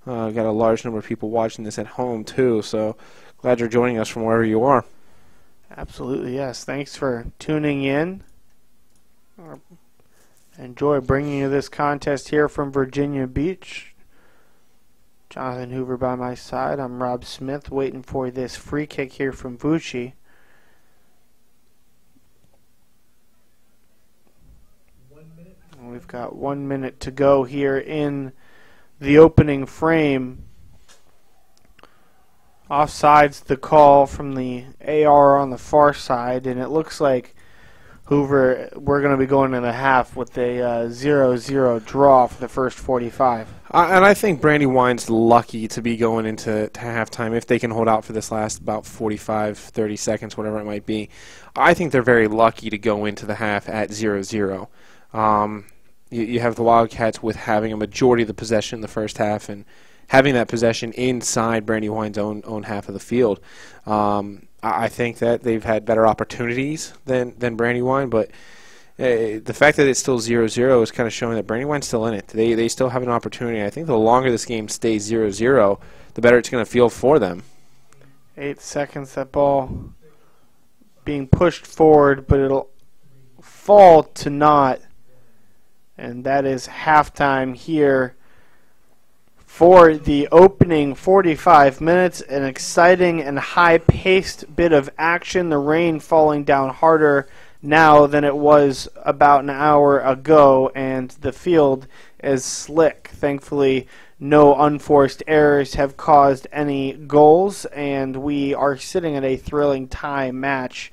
Got a large number of people watching this at home too, so glad you're joining us from wherever you are. Absolutely, yes. Thanks for tuning in. Enjoy bringing you this contest here from Virginia Beach. Jonathan Hoover by my side. I'm Rob Smith waiting for this free kick here from Vucci. And we've got 1 minute to go here in the opening frame. Offsides the call from the AR on the far side, and it looks like Hoover, we're going to be going in the half with a 0-0 draw for the first 45. And I think Brandywine's lucky to be going into halftime if they can hold out for this last about 45, 30 seconds, whatever it might be. I think they're very lucky to go into the half at 0-0. You have the Wildcats with having a majority of the possession in the first half and having that possession inside Brandywine's own half of the field. I think that they've had better opportunities than Brandywine, but the fact that it's still 0-0 is kind of showing that Brandywine's still in it. They still have an opportunity. I think the longer this game stays 0-0, the better it's going to feel for them. 8 seconds, that ball being pushed forward, but it'll fall to naught. And that is halftime here for the opening 45 minutes. An exciting and high-paced bit of action. The rain falling down harder now than it was about an hour ago, and the field is slick. Thankfully, no unforced errors have caused any goals, and we are sitting at a thrilling tie match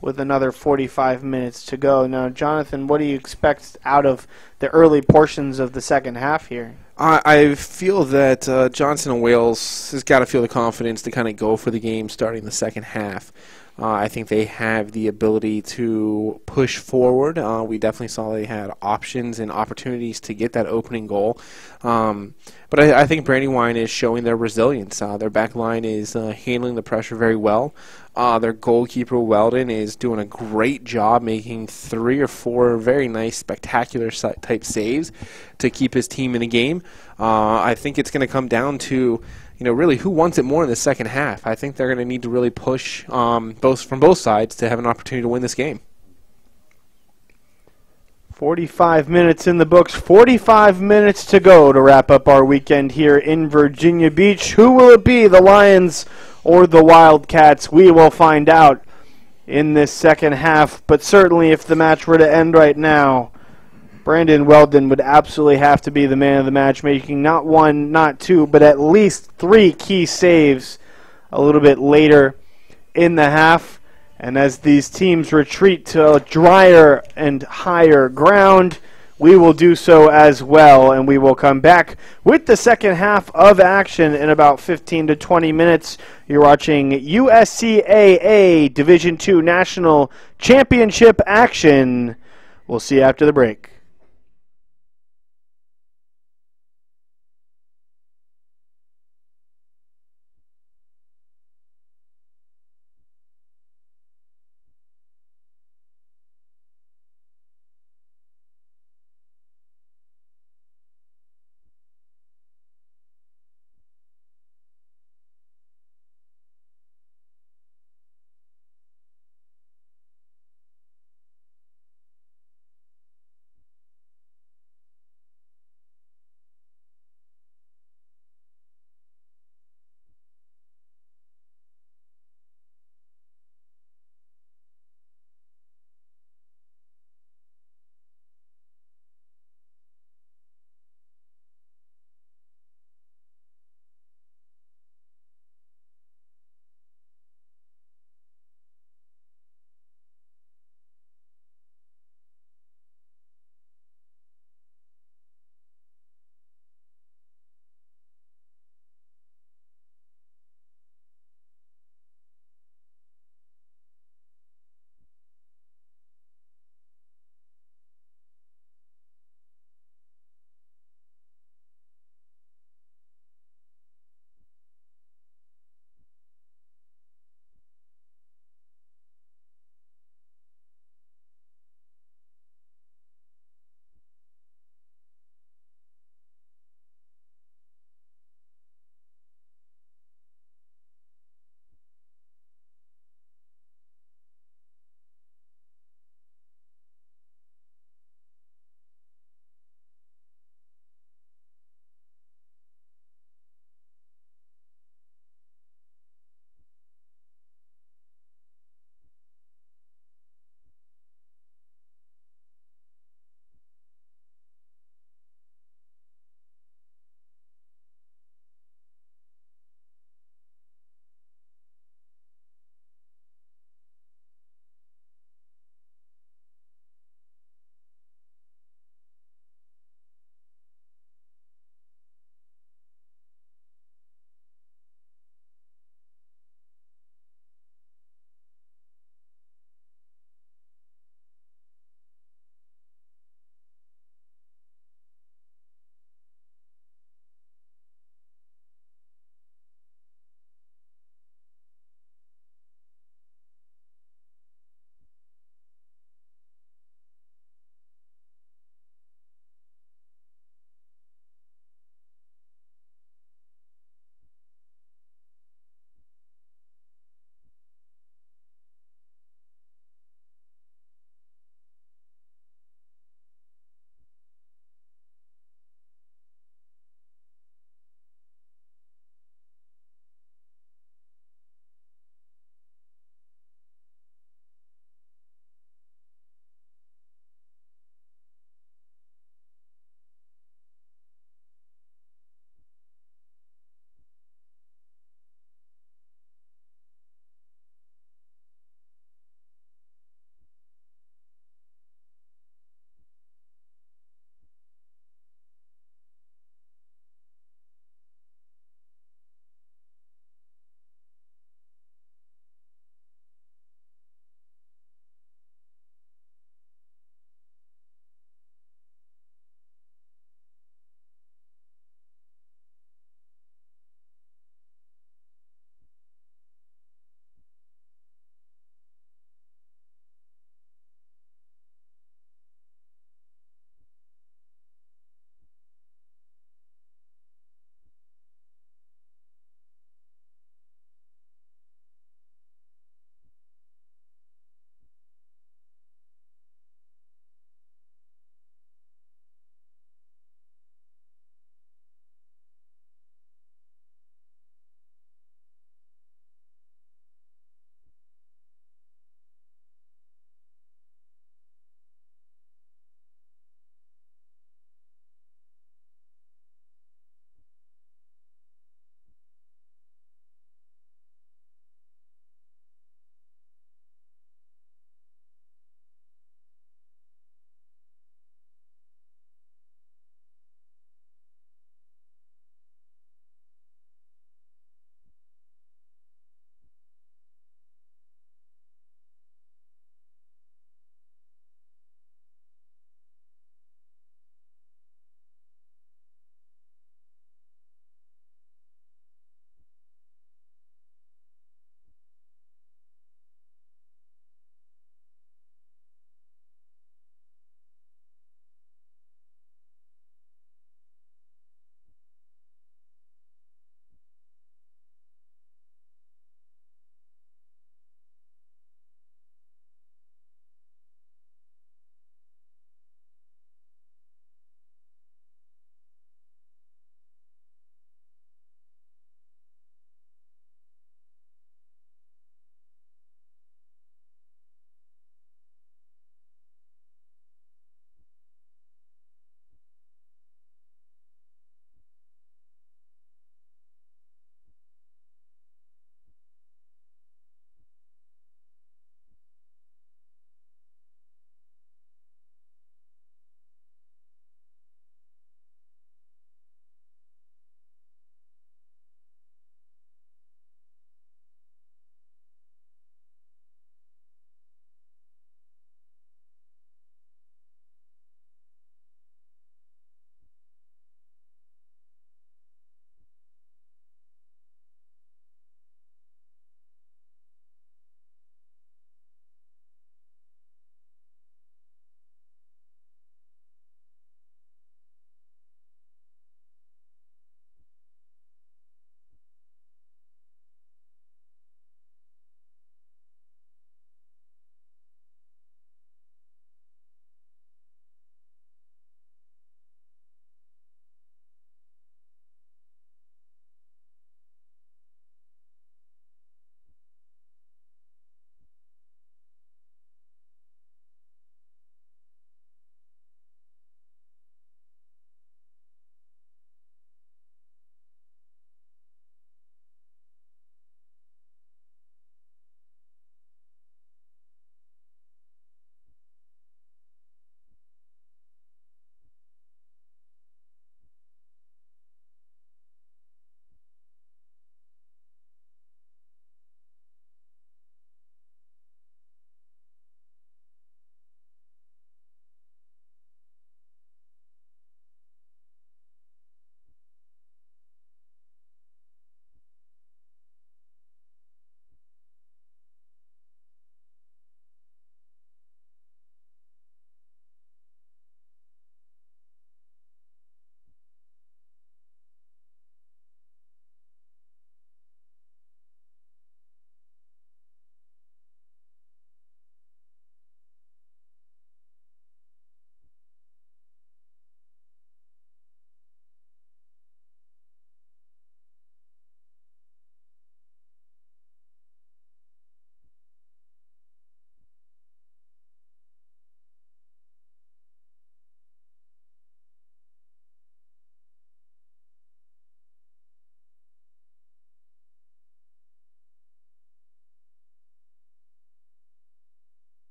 with another 45 minutes to go. Now, Jonathan, what do you expect out of the early portions of the second half here? I feel that Johnson & Wales has got to feel the confidence to kind of go for the game starting the second half. I think they have the ability to push forward. We definitely saw they had options and opportunities to get that opening goal. But I think Brandywine is showing their resilience. Their back line is handling the pressure very well. Their goalkeeper, Weldon, is doing a great job making 3 or 4 very nice, spectacular type saves to keep his team in the game. I think it's going to come down to really who wants it more in the second half. I think they're going to need to really push from both sides to have an opportunity to win this game. 45 minutes in the books, 45 minutes to go to wrap up our weekend here in Virginia Beach. Who will it be, the Lions or the Wildcats? We will find out in this second half, but certainly if the match were to end right now, Brandon Weldon would absolutely have to be the man of the match, making not 1, not 2, but at least 3 key saves a little bit later in the half. And as these teams retreat to drier and higher ground, we will do so as well, and we will come back with the second half of action in about 15 to 20 minutes. You're watching USCAA Division II National Championship action. We'll see you after the break.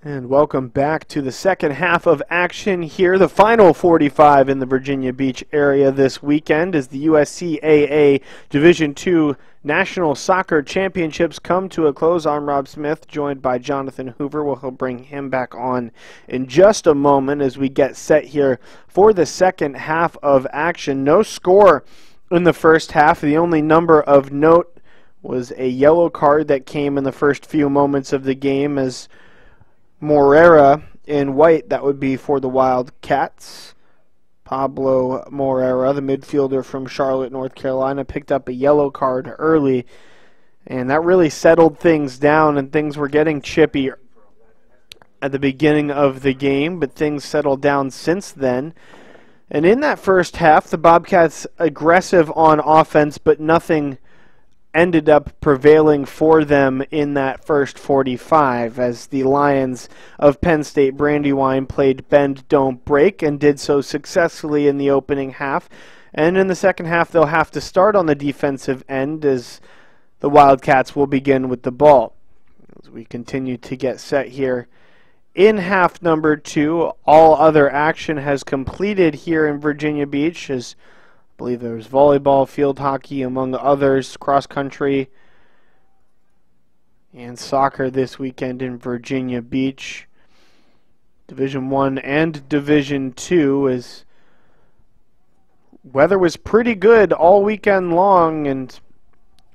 And welcome back to the second half of action here. The final 45 in the Virginia Beach area this weekend as the USCAA Division II National Soccer Championships come to a close. I'm Rob Smith, joined by Jonathan Hoover. We'll bring him back on in just a moment as we get set here for the second half of action. No score in the first half. The only number of note was a yellow card that came in the first few moments of the game as Morera in white, that would be for the Wildcats. Pablo Morera, the midfielder from Charlotte, North Carolina, picked up a yellow card early, and that really settled things down, and things were getting chippy at the beginning of the game, but things settled down since then. And in that first half, the Bobcats aggressive on offense, but nothing ended up prevailing for them in that first 45 as the Lions of Penn State Brandywine played bend, don't break, and did so successfully in the opening half. And in the second half, they'll have to start on the defensive end as the Wildcats will begin with the ball. As we continue to get set here in half number 2, all other action has completed here in Virginia Beach as I believe there was volleyball, field hockey, among others, cross country, and soccer this weekend in Virginia Beach. Division I and Division II, as weather was pretty good all weekend long, and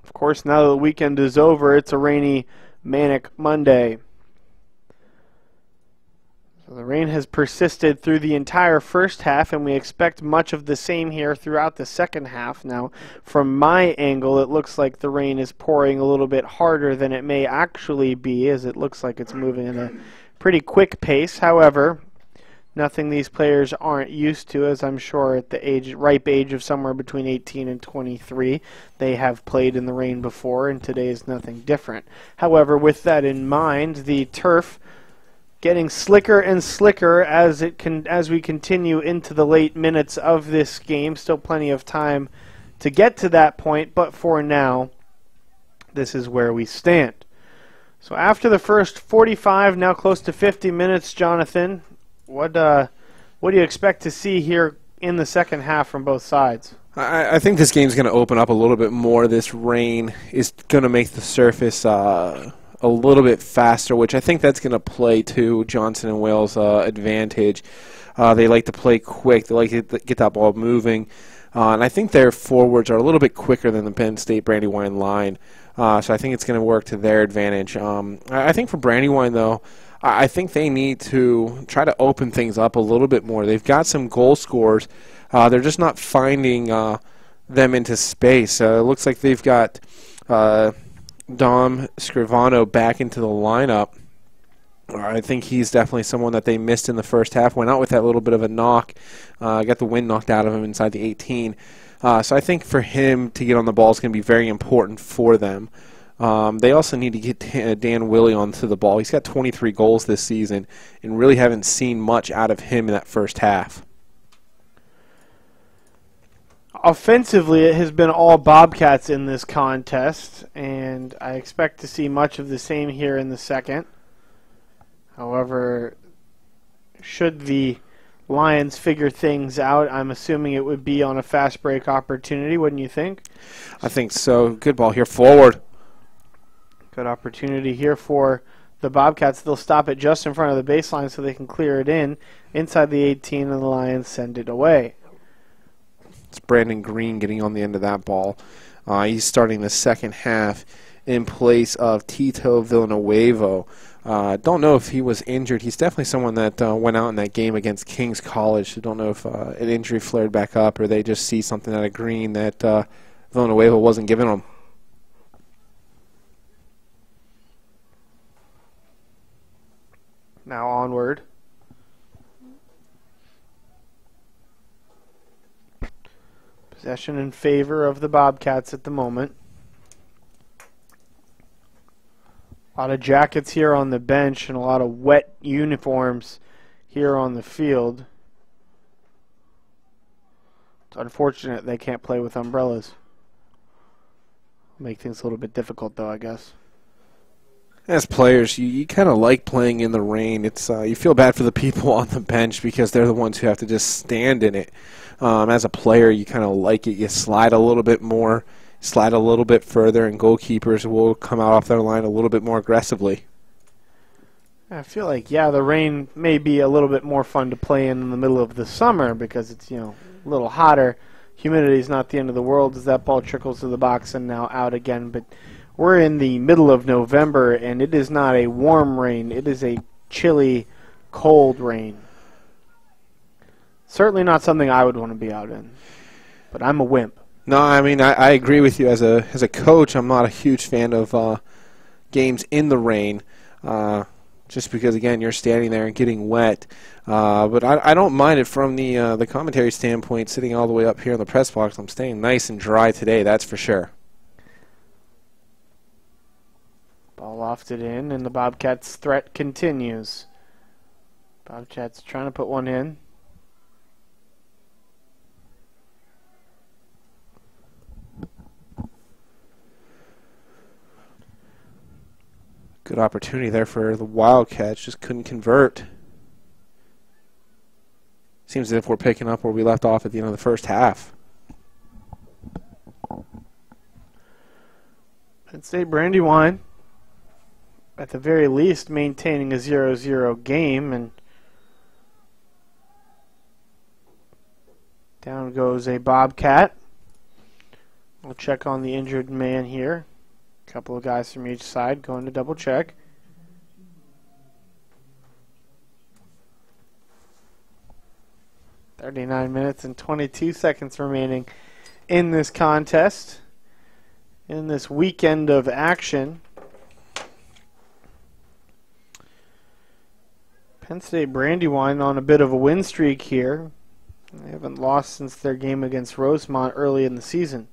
of course now that the weekend is over, it's a rainy, manic Monday. So the rain has persisted through the entire first half, and we expect much of the same here throughout the second half. Now, from my angle, it looks like the rain is pouring a little bit harder than it may actually be, as it looks like it's moving at a pretty quick pace. However, nothing these players aren't used to, as I'm sure at the ripe age of somewhere between 18 and 23, they have played in the rain before, and today is nothing different. However, with that in mind, the turf getting slicker and slicker as we continue into the late minutes of this game. Still plenty of time to get to that point, but for now, this is where we stand. So after the first 45, now close to 50 minutes, Jonathan, what do you expect to see here in the second half from both sides? I think this game's going to open up a little bit more. This rain is going to make the surface a little bit faster, which I think that's going to play to Johnson and Wales' advantage. They like to play quick. They like to get that ball moving. And I think their forwards are a little bit quicker than the Penn State Brandywine line. So I think it's going to work to their advantage. I think for Brandywine, though, I think they need to try to open things up a little bit more. They've got some goal scorers. They're just not finding them into space. It looks like they've got Dom Scrivano back into the lineup. I think he's definitely someone that they missed in the first half. Went out with that little bit of a knock. Got the wind knocked out of him inside the 18. So I think for him to get on the ball is going to be very important for them. They also need to get Dan Willey onto the ball. He's got 23 goals this season and really haven't seen much out of him in that first half. Offensively, it has been all Bobcats in this contest, and I expect to see much of the same here in the second. However, should the Lions figure things out, I'm assuming it would be on a fast break opportunity, wouldn't you think? I think so. Good ball here forward. Good opportunity here for the Bobcats. They'll stop it just in front of the baseline so they can clear it inside the 18, and the Lions send it away. It's Brandon Green getting on the end of that ball. He's starting the second half in place of Tito Villanueva. Don't know if he was injured. He's definitely someone that went out in that game against King's College. So don't know if an injury flared back up or they just see something out of Green that Villanueva wasn't giving him. Now onward. Possession in favor of the Bobcats at the moment. A lot of jackets here on the bench and a lot of wet uniforms here on the field. It's unfortunate they can't play with umbrellas. Make things a little bit difficult though, I guess. As players, you kind of like playing in the rain. It's you feel bad for the people on the bench because they're the ones who have to just stand in it. As a player, you kind of like it. You slide a little bit more, slide a little bit further, and goalkeepers will come out off their line a little bit more aggressively. I feel like, yeah, the rain may be a little bit more fun to play in the middle of the summer because it's, a little hotter. Humidity is not the end of the world as that ball trickles to the box and now out again. But we're in the middle of November, and it is not a warm rain. It is a chilly, cold rain. Certainly not something I would want to be out in, but I'm a wimp. No, I mean, I agree with you. As a coach, I'm not a huge fan of games in the rain. Just because, again, you're standing there and getting wet. But I don't mind it from the commentary standpoint, sitting all the way up here in the press box. I'm staying nice and dry today, that's for sure. Ball lofted in, and the Bobcats' threat continues. Bobcats trying to put one in. Good opportunity there for the Wildcats, just couldn't convert. Seems as if we're picking up where we left off at the end of the first half. Penn State Brandywine, at the very least, maintaining a 0-0 game, and down goes a Bobcat. We'll check on the injured man here. A couple of guys from each side going to double check. .39 minutes and 22 seconds remaining in this contest, in this weekend of action. Penn State Brandywine on a bit of a win streak here. They haven't lost since their game against Rosemont early in the season.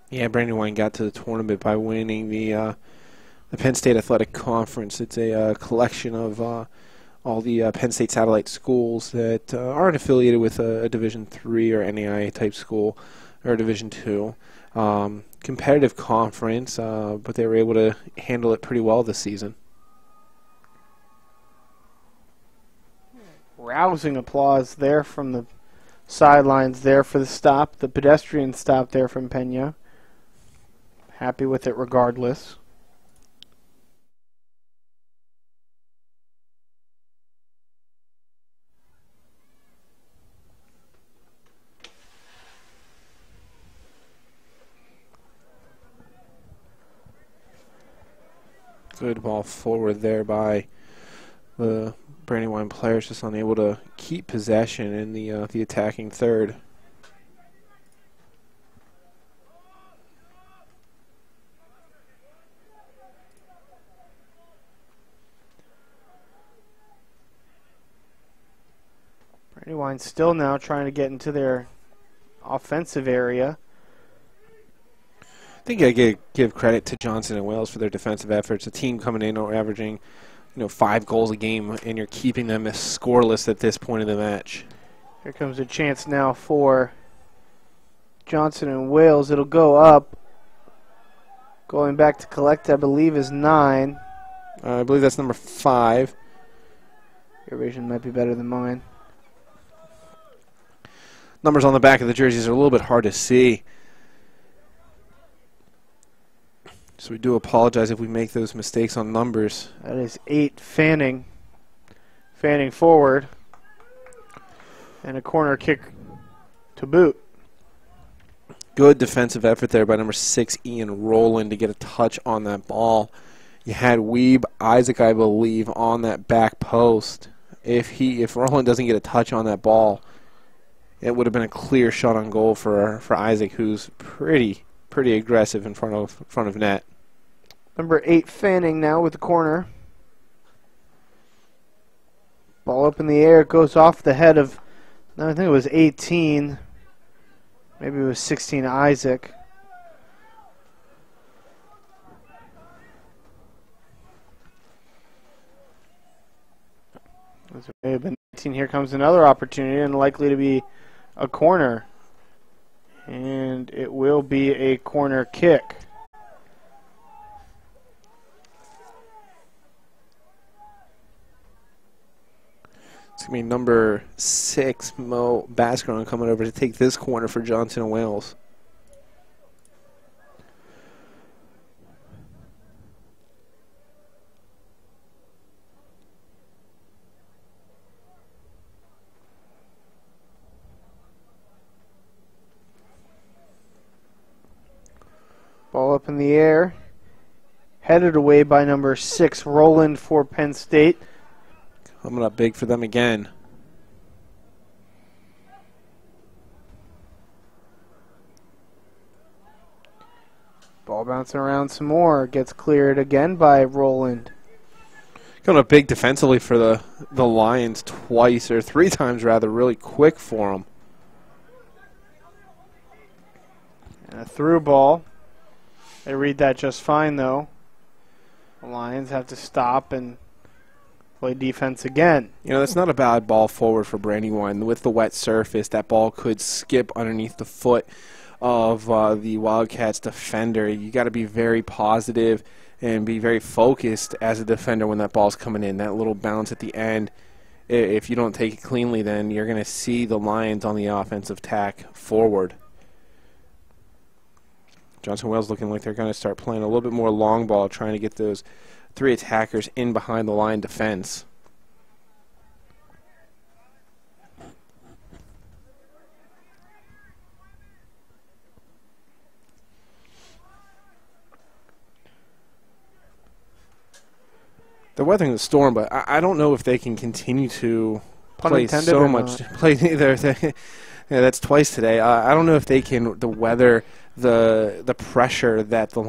Yeah, Brandywine got to the tournament by winning the Penn State Athletic Conference. It's a collection of all the Penn State satellite schools that aren't affiliated with a Division III or NAIA type school or Division II. Competitive conference, but they were able to handle it pretty well this season. Rousing applause there from the sidelines there for the stop, the pedestrian stop there from Pena. Happy with it regardless. Good ball forward there by the Brandywine players, just unable to keep possession in the attacking third. Brandywine still now trying to get into their offensive area. I think I give credit to Johnson and Wales for their defensive efforts. A team coming in averaging, 5 goals a game, and you're keeping them scoreless at this point in the match. Here comes a chance now for Johnson and Wales. It'll go up. Going back to collect, I believe, is 9. I believe that's number 5. Your vision might be better than mine. Numbers on the back of the jerseys are a little bit hard to see. So we do apologize if we make those mistakes on numbers. That is 8 Fanning. Fanning forward. And a corner kick to boot. Good defensive effort there by number 6, Ian Rowland, to get a touch on that ball. You had Weeb Isaac, I believe, on that back post. If Rowland doesn't get a touch on that ball, it would have been a clear shot on goal for Isaac, who's pretty aggressive in front of net. Number 8 Fanning now with the corner. Ball up in the air, goes off the head of, I think it was 18. Maybe it was 16 Isaac. It may have been 16. Here comes another opportunity, and likely to be a corner. And it will be a corner kick. It's going to be number 6, Mo Bascaron, coming over to take this corner for Johnson and Wales. Ball up in the air. Headed away by number 6, Roland for Penn State. Coming up big for them again. Ball bouncing around some more. Gets cleared again by Roland. Coming up big defensively for the Lions twice, or 3 times rather, really quick for them. And a through ball. They read that just fine, though. The Lions have to stop and play defense again. You know, that's not a bad ball forward for Brandywine. With the wet surface, that ball could skip underneath the foot of the Wildcats defender. You got to be very positive and be very focused as a defender when that ball's coming in. That little bounce at the end, if you don't take it cleanly, then you're going to see the Lions on the offensive tack forward. Johnson Wales looking like they're going to start playing a little bit more long ball, trying to get those 3 attackers in behind the line defense. They're weathering the storm, but I don't know if they can continue to play so much. Play either. Yeah, that's twice today. I don't know if they can weather the pressure that the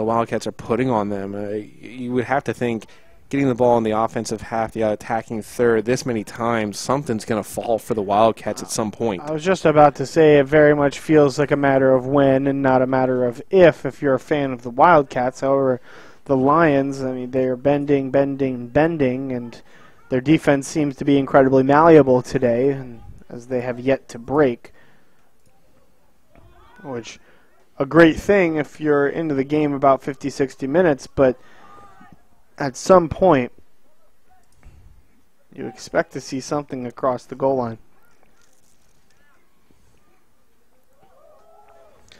Wildcats are putting on them. You would have to think getting the ball in the offensive half, the attacking third, this many times, something's going to fall for the Wildcats at some point. I was just about to say it very much feels like a matter of when and not a matter of if you're a fan of the Wildcats. However, the Lions, I mean, they're bending, and their defense seems to be incredibly malleable today, and as they have yet to break. Which, a great thing if you're into the game about 50, 60 minutes, but at some point, you expect to see something across the goal line.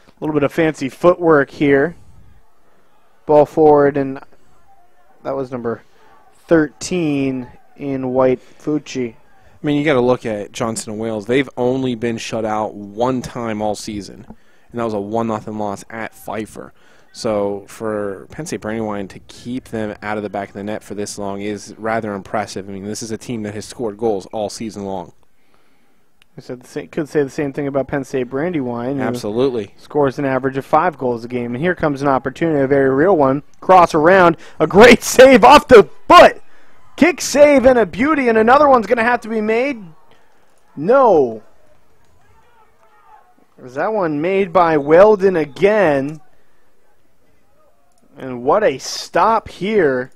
A little bit of fancy footwork here. Ball forward, and that was number 13 in White Fucci. I mean, you got to look at Johnson and Wales. They've only been shut out 1 time all season, and that was a 1-0 loss at Pfeiffer. So for Penn State Brandywine to keep them out of the back of the net for this long is rather impressive. I mean, this is a team that has scored goals all season long. I said could say the same thing about Penn State Brandywine. Absolutely. Scores an average of 5 goals a game. And here comes an opportunity, a very real one. Cross around, a great save off the foot. Kick save and a beauty, and another one's going to have to be made. No. Was that one made by Weldon again? And what a stop here.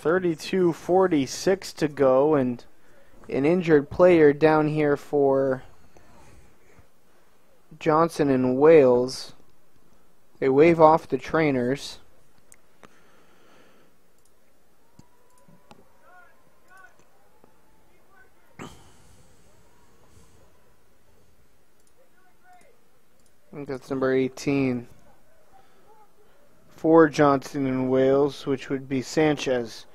32:46 to go, and an injured player down here for Johnson and Wales. They wave off the trainers. I think that's number 18 for Johnson and Wales, which would be Sanchez.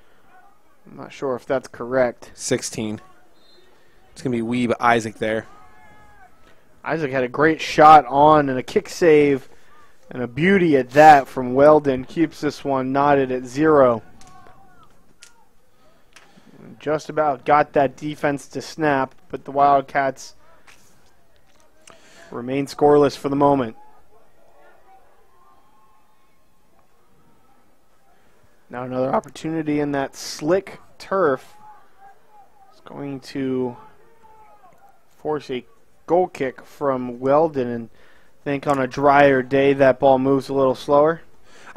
I'm not sure if that's correct. 16. It's going to be Weeb Isaac there. Isaac had a great shot on and a kick save, and a beauty at that from Weldon. Keeps this one knotted at 0. Just about got that defense to snap, but the Wildcats remain scoreless for the moment. Now another opportunity in that slick turf. It's going to force a goal kick from Weldon, and I think on a drier day that ball moves a little slower.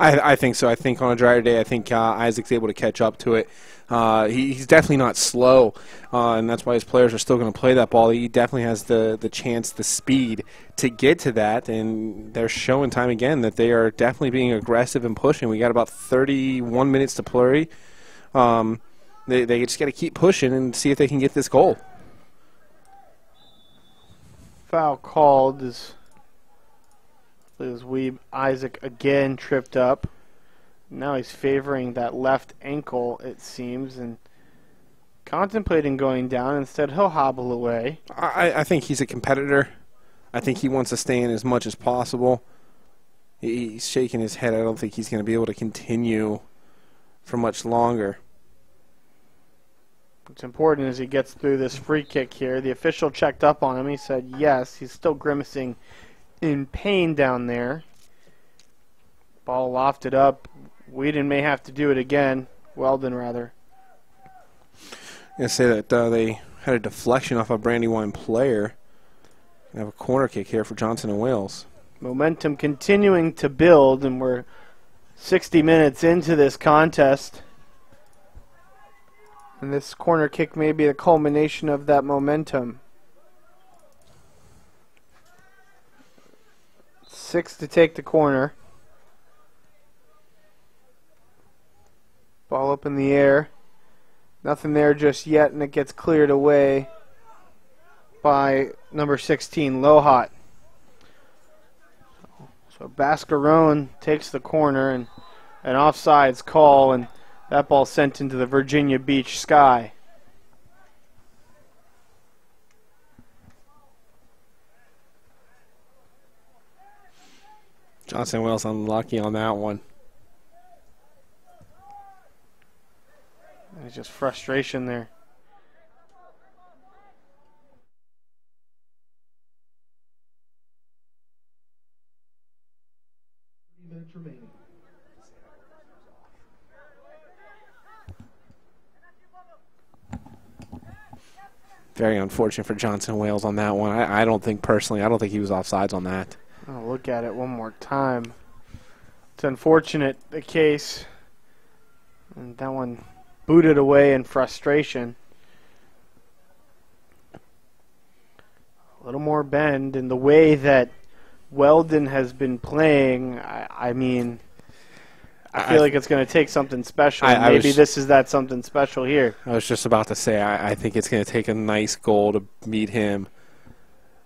I think so. I think on a drier day, I think Isaac's able to catch up to it. He's definitely not slow, and that's why his players are still going to play that ball. He definitely has the chance, the speed to get to that, and they're showing time again that they are definitely being aggressive and pushing. We got about 31 minutes to play. They just got to keep pushing and see if they can get this goal. Foul called as Isaac again tripped up. Now he's favoring that left ankle, it seems, and contemplating going down. Instead, he'll hobble away. I think he's a competitor. I think he wants to stay in as much as possible. He's shaking his head. I don't think he's going to be able to continue for much longer. What's important is he gets through this free kick here. The official checked up on him. He said yes. He's still grimacing in pain down there. Ball lofted up. Whedon may have to do it again. Weldon, rather. I'm going to say that they had a deflection off a Brandywine player. We have a corner kick here for Johnson and Wales. Momentum continuing to build, and we're 60 minutes into this contest. And this corner kick may be the culmination of that momentum. 6 to take the corner. Ball up in the air. Nothing there just yet, and it gets cleared away by number 16, Lohat. So Bascarone takes the corner, and an offsides call, and that ball sent into the Virginia Beach sky. Johnson Wales unlucky on that one. There's just frustration there. Very unfortunate for Johnson Wales on that one. I don't think personally, I don't think he was offsides on that. I'll look at it one more time. It's unfortunate, the case. And that one booted away in frustration. A little more bend in the way that Weldon has been playing. I mean, I feel like it's going to take something special. Maybe this is that something special here. I was just about to say, I think it's going to take a nice goal to beat him,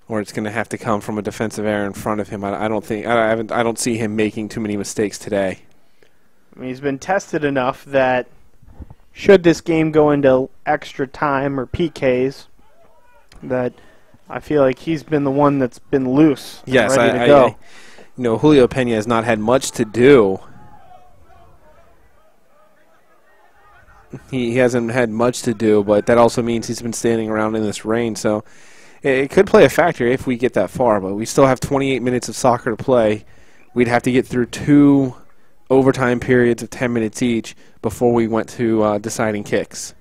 or it's going to have to come from a defensive error in front of him. I don't see him making too many mistakes today. I mean, he's been tested enough that should this game go into extra time or PKs, that I feel like he's been the one that's been loose. Yes, ready to go. Julio Pena has not had much to do. He hasn't had much to do, but that also means he's been standing around in this rain. So it could play a factor if we get that far, but we still have 28 minutes of soccer to play. We'd have to get through 2 overtime periods of 10 minutes each before we went to deciding kicks.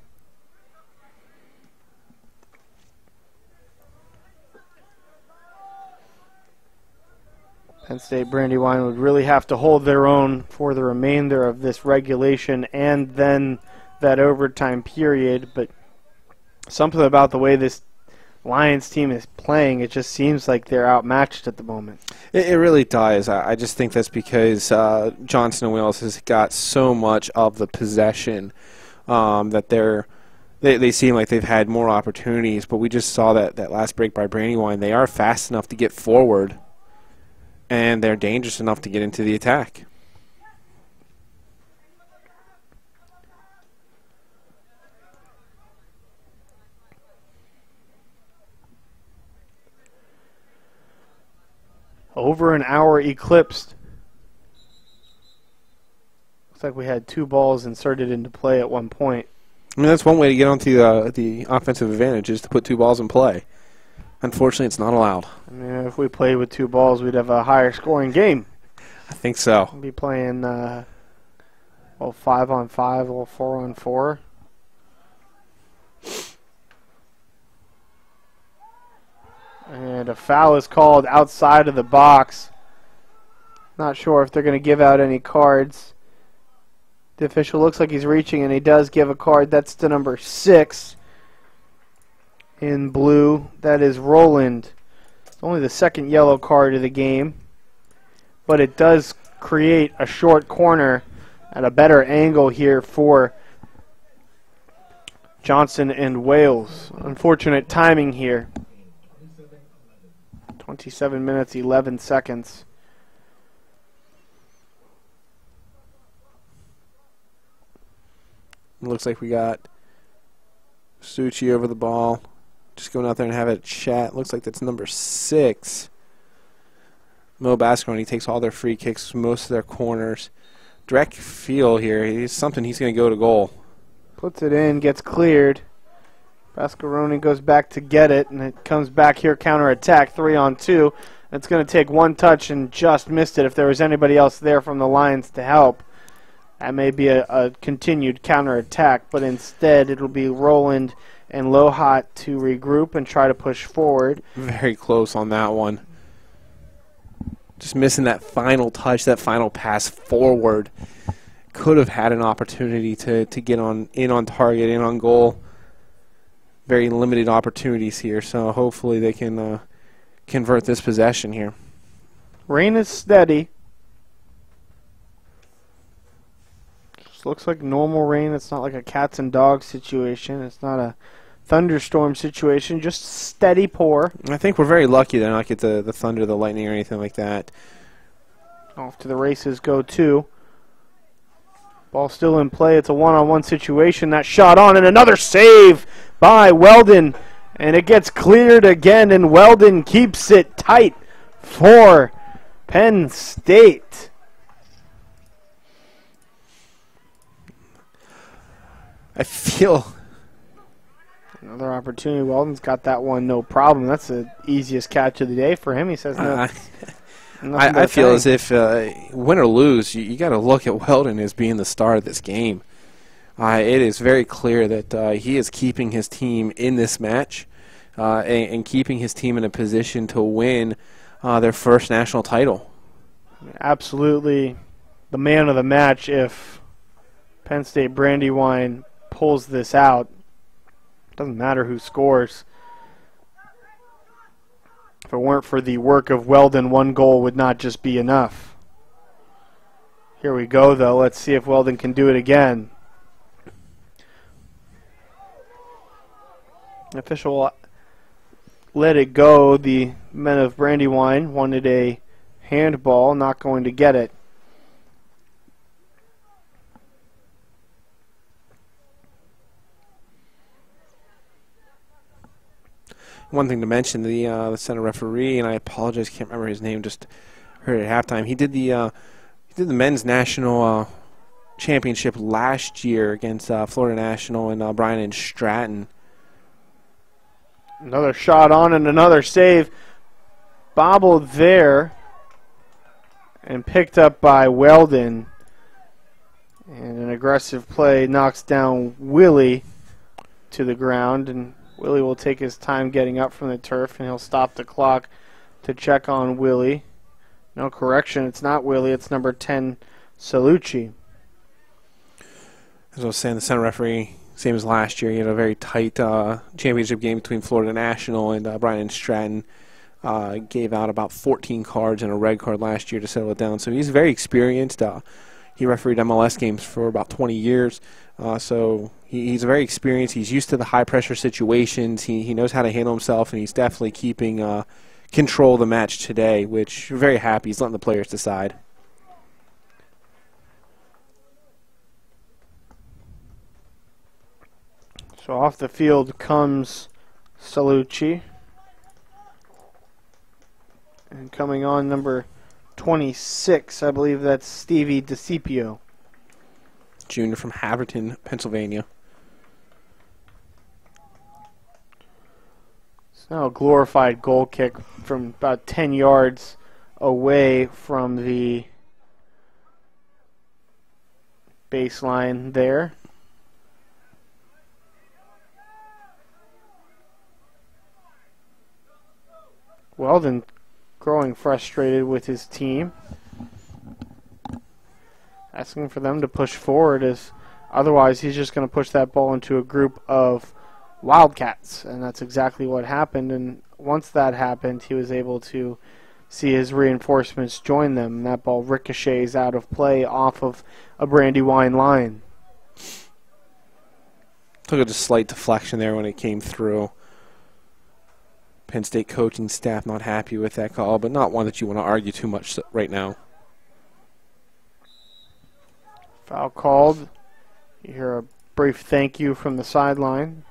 Penn State Brandywine would really have to hold their own for the remainder of this regulation and then that overtime period, but something about the way this Lions team is playing, it just seems like they're outmatched at the moment. It really does. I just think that's because Johnson and Wales has got so much of the possession that they seem like they've had more opportunities, but we just saw that last break by Brandywine. They are fast enough to get forward, and they're dangerous enough to get into the attack. Over an hour eclipsed. Looks like we had 2 balls inserted into play at one point. I mean, that's one way to get onto the offensive advantage, is to put 2 balls in play. Unfortunately, it's not allowed. I mean, if we played with 2 balls, we'd have a higher scoring game. I think so. We'd be playing 5-on-5 or 4-on-4. And a foul is called outside of the box. Not sure if they're going to give out any cards. The official looks like he's reaching, and he does give a card. That's to number 6 in blue. That is Roland. It's only the second yellow card of the game, but it does create a short corner at a better angle here for Johnson and Wales. Unfortunate timing here. 27 minutes, 11 seconds. Looks like we got Suchi over the ball. Just going out there and have a chat. Looks like that's number 6. Mo Bascon, he takes all their free kicks, most of their corners. Direct feel here. He's something he's going to go to goal. Puts it in, gets cleared. Bascaroni goes back to get it, and it comes back here, counter-attack, 3-on-2. It's going to take one touch and just missed it. If there was anybody else there from the Lions to help, that may be a continued counter-attack, but instead it'll be Roland and Lohat to regroup and try to push forward. Very close on that one. Just missing that final touch, that final pass forward. Could have had an opportunity to get in on target, in on goal. Very limited opportunities here, so hopefully they can convert this possession here. Rain is steady. Just looks like normal rain. It's not like a cats and dogs situation. It's not a thunderstorm situation, just steady pour. I think we're very lucky to not get the thunder, the lightning, or anything like that. Off to the races go two. Ball still in play. It's a one-on-one situation. That shot on, and another save by Weldon. And it gets cleared again, and Weldon keeps it tight for Penn State. I feel... Another opportunity. Weldon's got that one, no problem. That's the easiest catch of the day for him. He says no. I feel as if win or lose, you got to look at Weldon as being the star of this game. It is very clear that he is keeping his team in this match and keeping his team in a position to win their first national title. Absolutely the man of the match if Penn State Brandywine pulls this out. Doesn't matter who scores. If it weren't for the work of Weldon, one goal would not just be enough. Here we go, though. Let's see if Weldon can do it again. Official let it go. The men of Brandywine wanted a handball, not going to get it. One thing to mention, the center referee, and I apologize, can't remember his name, just heard it at halftime. He did the men's national championship last year against Florida National and Bryan and Stratton. Another shot on and another save. Bobbled there and picked up by Weldon. And an aggressive play knocks down Willie to the ground, and Willie will take his time getting up from the turf, and he'll stop the clock to check on Willie. No correction, it's not Willie, it's number 10, Salucci. As I was saying, the center referee, same as last year, he had a very tight championship game between Florida National and Bryan and Stratton. Gave out about 14 cards and a red card last year to settle it down. So he's very experienced. He refereed MLS games for about 20 years. So he's very experienced. He's used to the high-pressure situations. He knows how to handle himself, and he's definitely keeping control of the match today, which we're very happy. He's letting the players decide. So off the field comes Salucci. And coming on, number 26, I believe that's Stevie DeCipio. Junior from Haverton, Pennsylvania. It's now a glorified goal kick from about 10 yards away from the baseline there. Weldon growing frustrated with his team. asking for them to push forward, as otherwise he's just going to push that ball into a group of Wildcats, and that's exactly what happened. And once that happened, he was able to see his reinforcements join them, and that ball ricochets out of play off of a Brandywine line. Took a slight deflection there when it came through. Penn State coaching staff not happy with that call, but not one that you want to argue too much right now. Foul called. You hear a brief thank you from the sideline.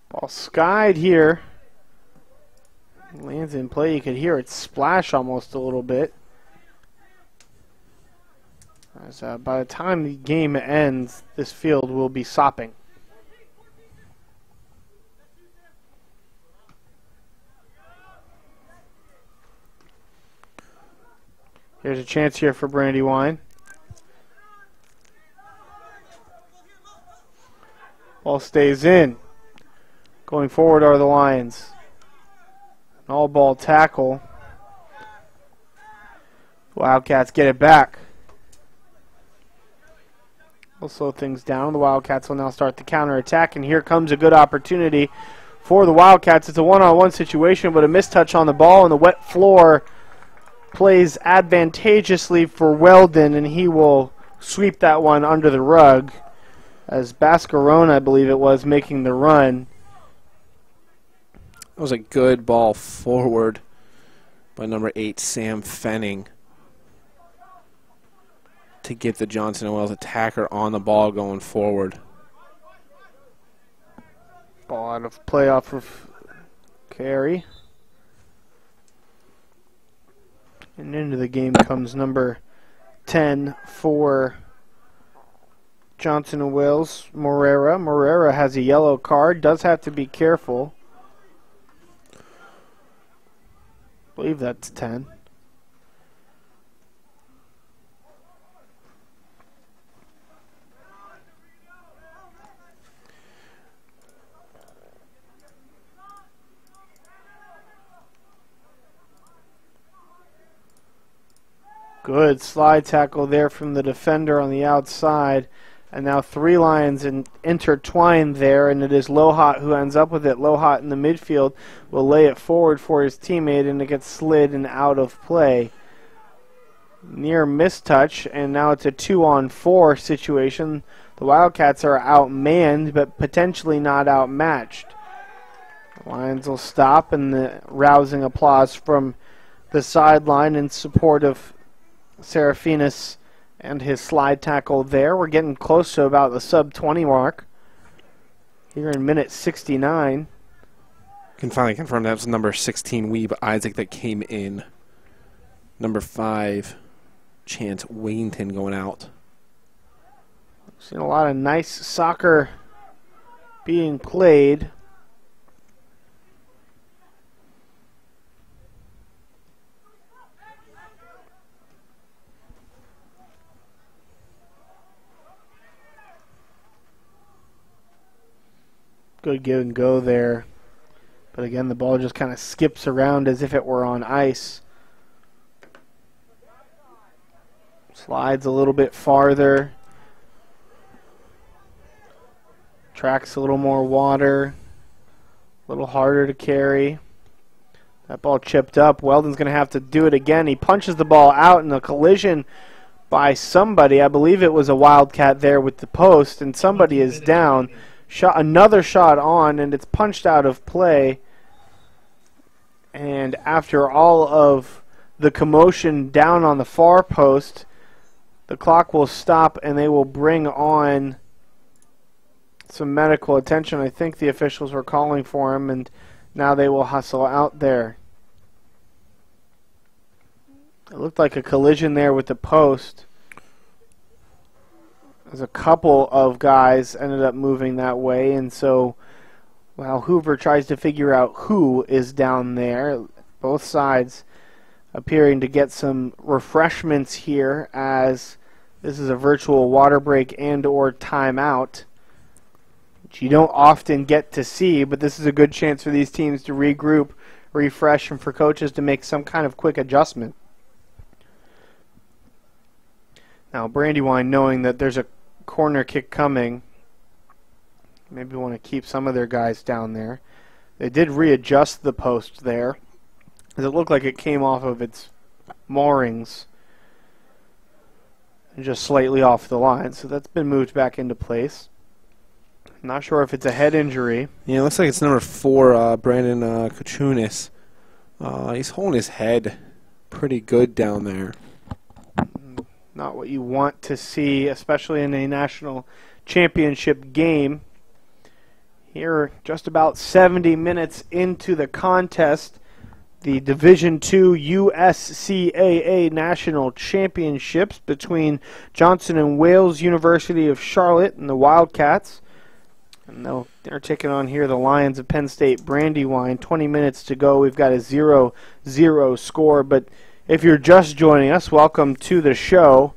Ball skied here. Lands in play. You could hear it splash almost a little bit. As, by the time the game ends, this field will be sopping. Here's a chance here for Brandywine. Ball stays in. Going forward are the Lions. An all-ball tackle. Wildcats get it back. We'll slow things down. The Wildcats will now start the counterattack, and here comes a good opportunity for the Wildcats. It's a one-on-one situation, but a mistouch on the ball, and the wet floor plays advantageously for Weldon, and he will sweep that one under the rug as Bascarone, I believe it was, making the run. That was a good ball forward by number 8, Sam Fenning, to get the Johnson & Wales attacker on the ball going forward. Ball out of play off of carry. And into the game comes number 10 for Johnson & Wales, Morera. Morera has a yellow card, does have to be careful. I believe that's 10. Good slide tackle there from the defender on the outside. And now 3 Lions intertwined there, and it is Lohat who ends up with it. Lohat in the midfield will lay it forward for his teammate, and it gets slid and out of play. Near mistouch, and now it's a 2-on-4 situation. The Wildcats are outmanned, but potentially not outmatched. The Lions will stop, and the rousing applause from the sideline in support of Serafinas and his slide tackle there. We're getting close to about the sub-20 mark here in minute 69. Can finally confirm that was number 16, Weeb Isaac, that came in. Number 5, Chance Wayington going out. Seen a lot of nice soccer being played. Good give and go there. But again, the ball just kind of skips around as if it were on ice. Slides a little bit farther. Tracks a little more water. A little harder to carry. That ball chipped up. Weldon's going to have to do it again. He punches the ball out in a collision by somebody. I believe it was a Wildcat there with the post, and somebody is down. Another shot on, and it's punched out of play. And after all of the commotion down on the far post, the clock will stop, and they will bring on some medical attention. I think the officials were calling for him, and now they will hustle out there. It looked like a collision there with the post. There's a couple of guys ended up moving that way, and so while Hoover tries to figure out who is down there, both sides appearing to get some refreshments here as This is a virtual water break and or timeout, which you don't often get to see, but this is a good chance for these teams to regroup, refresh, and for coaches to make some kind of quick adjustment. Now, Brandywine, knowing that there's a corner kick coming, maybe want to keep some of their guys down there. They did readjust the post there, as it looked like it came off of its moorings and just slightly off the line. So that's been moved back into place. Not sure if it's a head injury. Yeah, it looks like it's number 4, Brandon Kuchunis. He's holding his head pretty good down there. Not what you want to see, especially in a national championship game. Here, just about 70 minutes into the contest, the Division II USCAA National Championships between Johnson and Wales University of Charlotte and the Wildcats. And they're taking on here the Lions of Penn State Brandywine. 20 minutes to go. We've got a 0-0 score. But if you're just joining us, welcome to the show.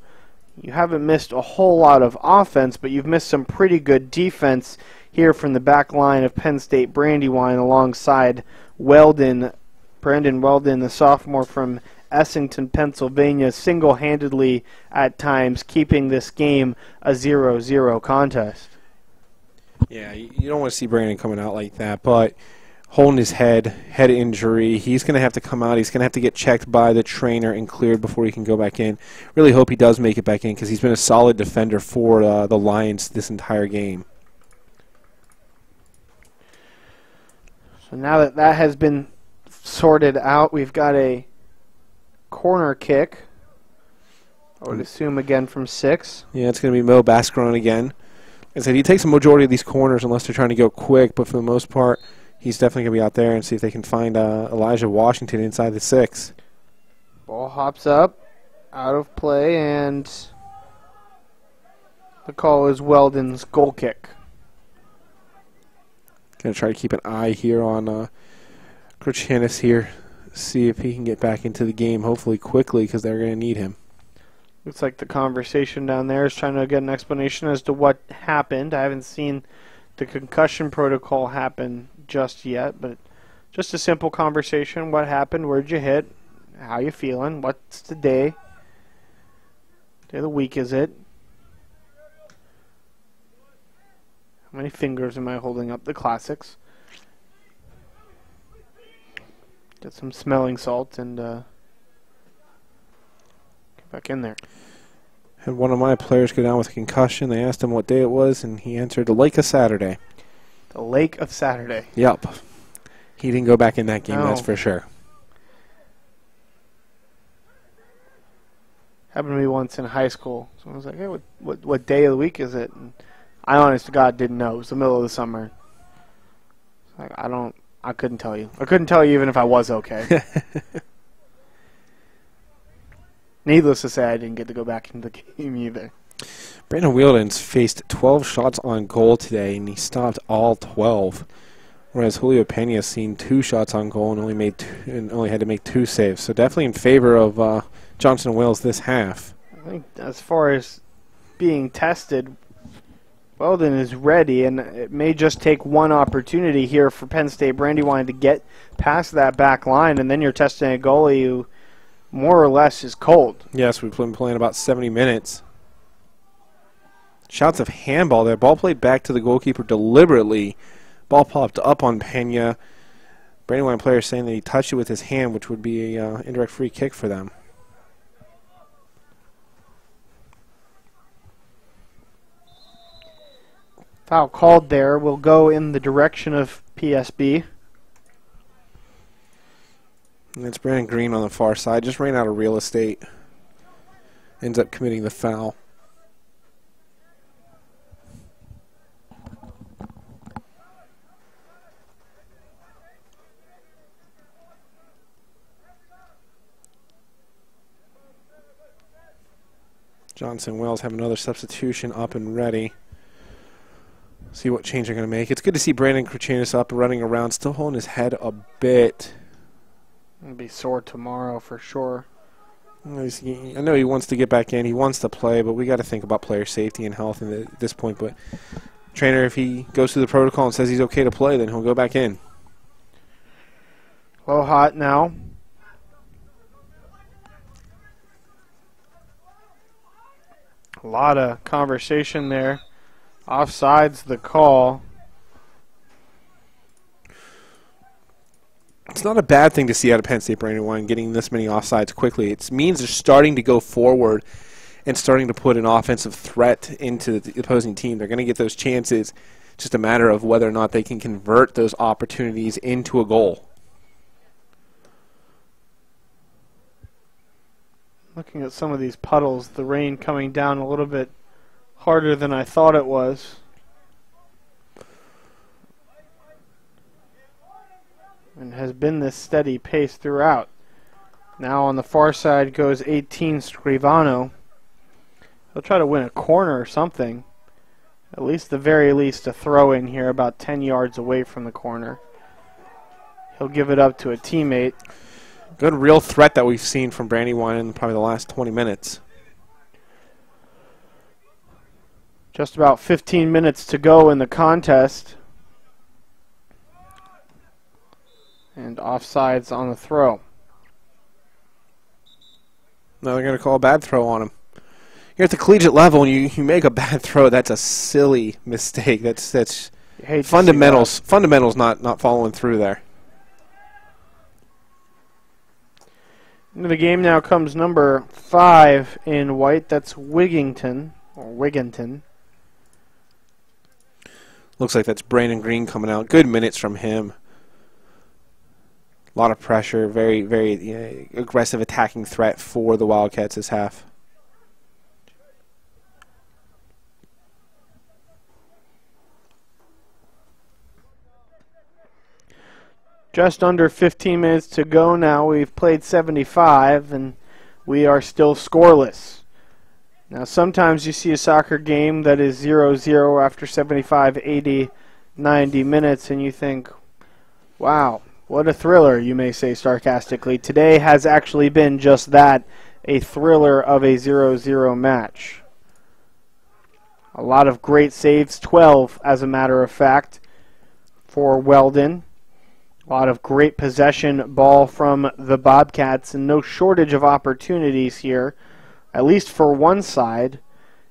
You haven't missed a whole lot of offense, but you've missed some pretty good defense here from the back line of Penn State Brandywine alongside Brandon Weldon, the sophomore from Essington, Pennsylvania, single-handedly at times keeping this game a 0-0 contest. Yeah, you don't want to see Brandon coming out like that, but holding his head injury, he's going to have to come out. He's going to have to get checked by the trainer and cleared before he can go back in. Really hope he does make it back in because he's been a solid defender for the Lions this entire game. So now that that has been sorted out, we've got a corner kick. I would assume again from 6. Yeah, it's going to be Mo Bascaron again. Like I said, he takes a majority of these corners unless they're trying to go quick, but for the most part, he's definitely going to be out there and see if they can find Elijah Washington inside the 6. Ball hops up, out of play, and the call is Weldon's goal kick. Going to try to keep an eye here on Krachanis here, see if he can get back into the game, hopefully quickly, because they're going to need him. Looks like the conversation down there is trying to get an explanation as to what happened. I haven't seen the concussion protocol happen just yet, but just a simple conversation. What happened? Where'd you hit? How you feeling? What's the day? Day of the week is it? How many fingers am I holding up? The classics. Get some smelling salts and get back in there. Had one of my players go down with a concussion. They asked him what day it was, and he answered the Lake of Saturday. The Lake of Saturday. Yep. He didn't go back in that game, No. that's for sure. Happened to me once in high school. So I was like, hey, what day of the week is it? And I honest to God didn't know. It was the middle of the summer. Like, I couldn't tell you. I couldn't tell you even if I was okay. Needless to say, I didn't get to go back into the game either. Brandon Weldon's faced 12 shots on goal today, and he stopped all 12. Whereas Julio Pena's seen 2 shots on goal and only had to make 2 saves. So definitely in favor of Johnson and Wales this half. I think as far as being tested, Weldon is ready, and it may just take one opportunity here for Penn State Brandywine to get past that back line, and then you're testing a goalie who more or less is cold. Yes, we've been playing about 70 minutes. Shots of handball there. Ball played back to the goalkeeper deliberately. Ball popped up on Pena. Brandywine player saying that he touched it with his hand, which would be an indirect free kick for them. Foul called there will go in the direction of PSB. And it's Brandon Green on the far side. Just ran out of real estate. Ends up committing the foul. Johnson Wells have another substitution up and ready. See what change they're going to make. It's good to see Brandon Krachanis up, running around, still holding his head a bit. It'll be sore tomorrow for sure. I know he wants to get back in. He wants to play, but we got to think about player safety and health at this point. But trainer, if he goes through the protocol and says he's okay to play, then he'll go back in. Low hot now. A lot of conversation there. Offside's the call. It's not a bad thing to see out of Penn State Brandywine getting this many offsides quickly. It means they're starting to go forward and starting to put an offensive threat into the opposing team. They're going to get those chances. It's just a matter of whether or not they can convert those opportunities into a goal. Looking at some of these puddles, the rain coming down a little bit harder than I thought it was. And has been this steady pace throughout. Now on the far side goes 18 Scrivano. He'll try to win a corner or something. At least, the very least, a throw in here about 10 yards away from the corner. He'll give it up to a teammate. Good real threat that we've seen from Brandywine in probably the last 20 minutes. Just about 15 minutes to go in the contest. And offsides on the throw. No, they're going to call a bad throw on him. You're at the collegiate level and you make a bad throw. That's a silly mistake. That's fundamentals. Fundamentals not following through there. Into the game now comes number 5 in white. That's Wigginton. Looks like that's Brandon Green coming out. Good minutes from him. A lot of pressure. Very, very aggressive attacking threat for the Wildcats this half. Just under 15 minutes to go now. We've played 75, and we are still scoreless. Now, sometimes you see a soccer game that is 0-0 after 75, 80, 90 minutes, and you think, wow, what a thriller, you may say sarcastically. Today has actually been just that, a thriller of a 0-0 match. A lot of great saves, 12 as a matter of fact, for Weldon. A lot of great possession ball from the Bobcats, and no shortage of opportunities here, at least for one side.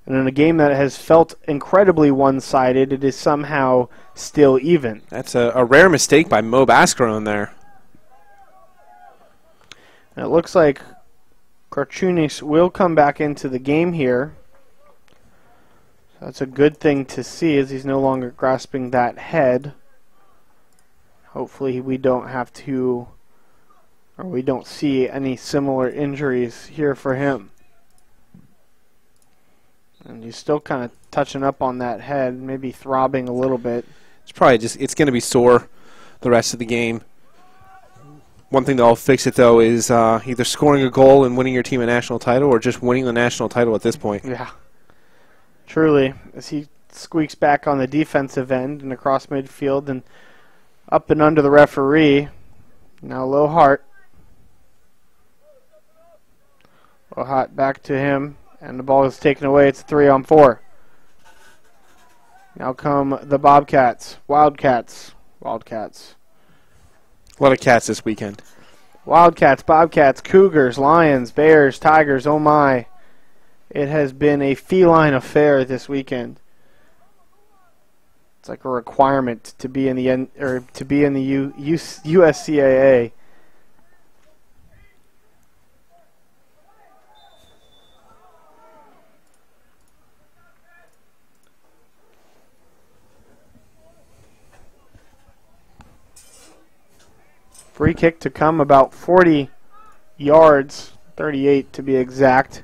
And in a game that has felt incredibly one-sided, it is somehow still even. That's a rare mistake by Mo Bascaron there. And it looks like Karchunis will come back into the game here. So that's a good thing to see, as he's no longer grasping that head. Hopefully we don't have to, or we don't see any similar injuries here for him. And he's still kind of touching up on that head, maybe throbbing a little bit. It's probably it's going to be sore the rest of the game. One thing that'll fix it, though, is either scoring a goal and winning your team a national title, or just winning the national title at this point. Yeah, truly, as he squeaks back on the defensive end and across midfield and up and under the referee. Now low heart. Low hot back to him. And the ball is taken away. It's 3-on-4. Now come the Bobcats. Wildcats. A lot of cats this weekend. Wildcats, Bobcats, Cougars, Lions, Bears, Tigers. Oh my. It has been a feline affair this weekend. It's like a requirement to be in the USCAA. Free kick to come about 40 yards, 38 to be exact,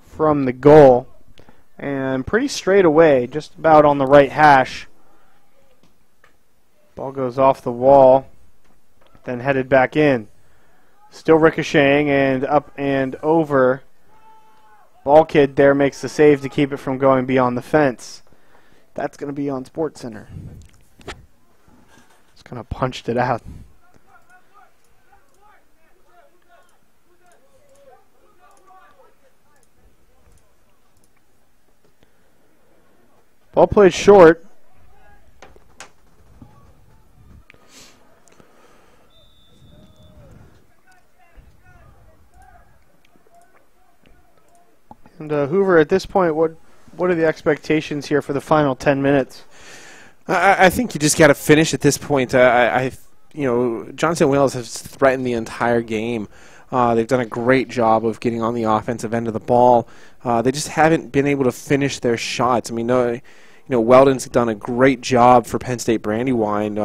from the goal. And pretty straight away, just about on the right hash. Ball goes off the wall, then headed back in. Still ricocheting and up and over. Ball kid there makes the save to keep it from going beyond the fence. That's going to be on SportsCenter. Just kind of punched it out. Ball played short. And Hoover, at this point, what are the expectations here for the final 10 minutes? I think you just got to finish at this point. Johnson Wales has threatened the entire game. They've done a great job of getting on the offensive end of the ball. They just haven't been able to finish their shots. I mean, Weldon's done a great job for Penn State Brandywine,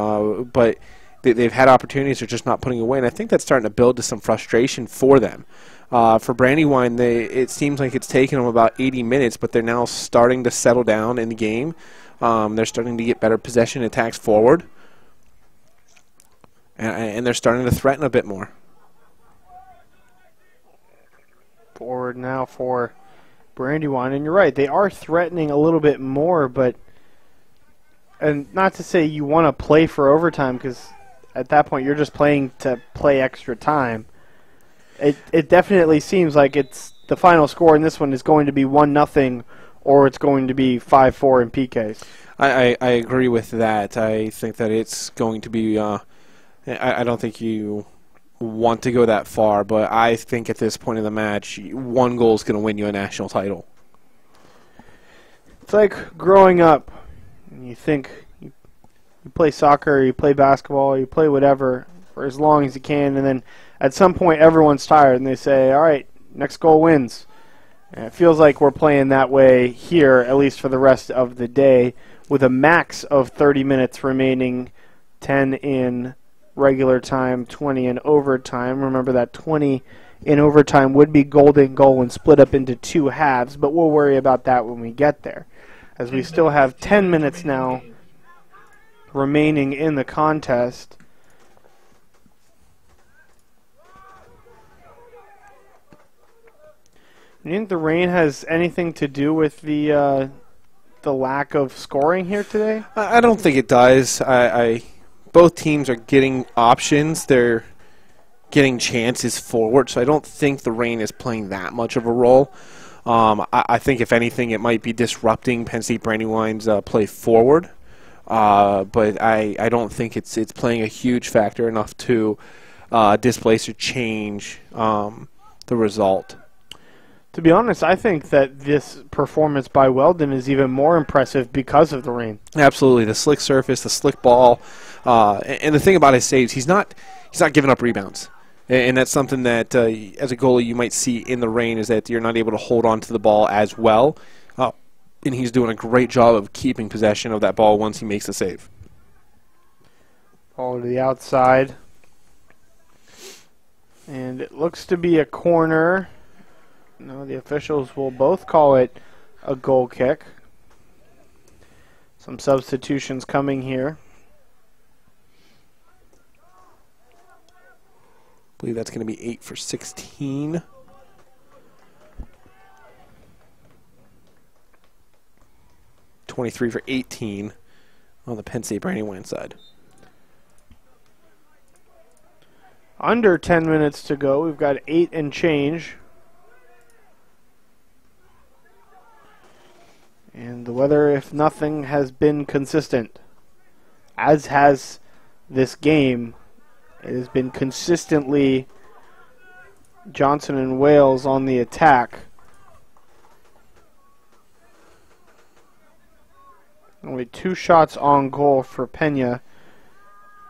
but they've had opportunities, they're just not putting away, and I think that's starting to build to some frustration for them. For Brandywine, it seems like it's taken them about 80 minutes, but they're now starting to settle down in the game. They're starting to get better possession attacks forward, and they're starting to threaten a bit more. Forward now for Brandywine, and you're right, they are threatening a little bit more, and not to say you want to play for overtime, because at that point you're just playing to play extra time. It definitely seems like it's the final score in this one is going to be 1-0, or it's going to be 5-4 in PKs. I agree with that. I think that it's going to be. I don't think you want to go that far, but I think at this point in the match, one goal is going to win you a national title. It's like growing up. You think you play soccer, you play basketball, you play whatever for as long as you can, and then at some point everyone's tired and they say, all right, next goal wins. And it feels like we're playing that way here, at least for the rest of the day, with a max of 30 minutes remaining, 10 in regular time, 20 in overtime. Remember that 20 in overtime would be golden goal and split up into two halves, but we'll worry about that when we get there, as we still have 10 minutes now remaining in the contest. Do you think the rain has anything to do with the lack of scoring here today? I don't think it does. Both teams are getting options. They're getting chances forward, so I don't think the rain is playing that much of a role. I think, if anything, it might be disrupting Penn State Brandywine's play forward, but I don't think it's playing a huge factor enough to displace or change the result. To be honest, I think that this performance by Weldon is even more impressive because of the rain. Absolutely, the slick surface, the slick ball, and the thing about his saves, he's not giving up rebounds, and that's something that as a goalie you might see in the rain, is that you're not able to hold on to the ball as well, and he's doing a great job of keeping possession of that ball once he makes the save. Ball to the outside, and it looks to be a corner. No, the officials will both call it a goal kick. Some substitutions coming here. I believe that's going to be 8 for 16. $23 for 18 on the Penn State Brandywine side. Under 10 minutes to go. We've got 8 and change. And the weather, if nothing, has been consistent, as has this game. It has been consistently Johnson and Wales on the attack. Only 2 shots on goal for Pena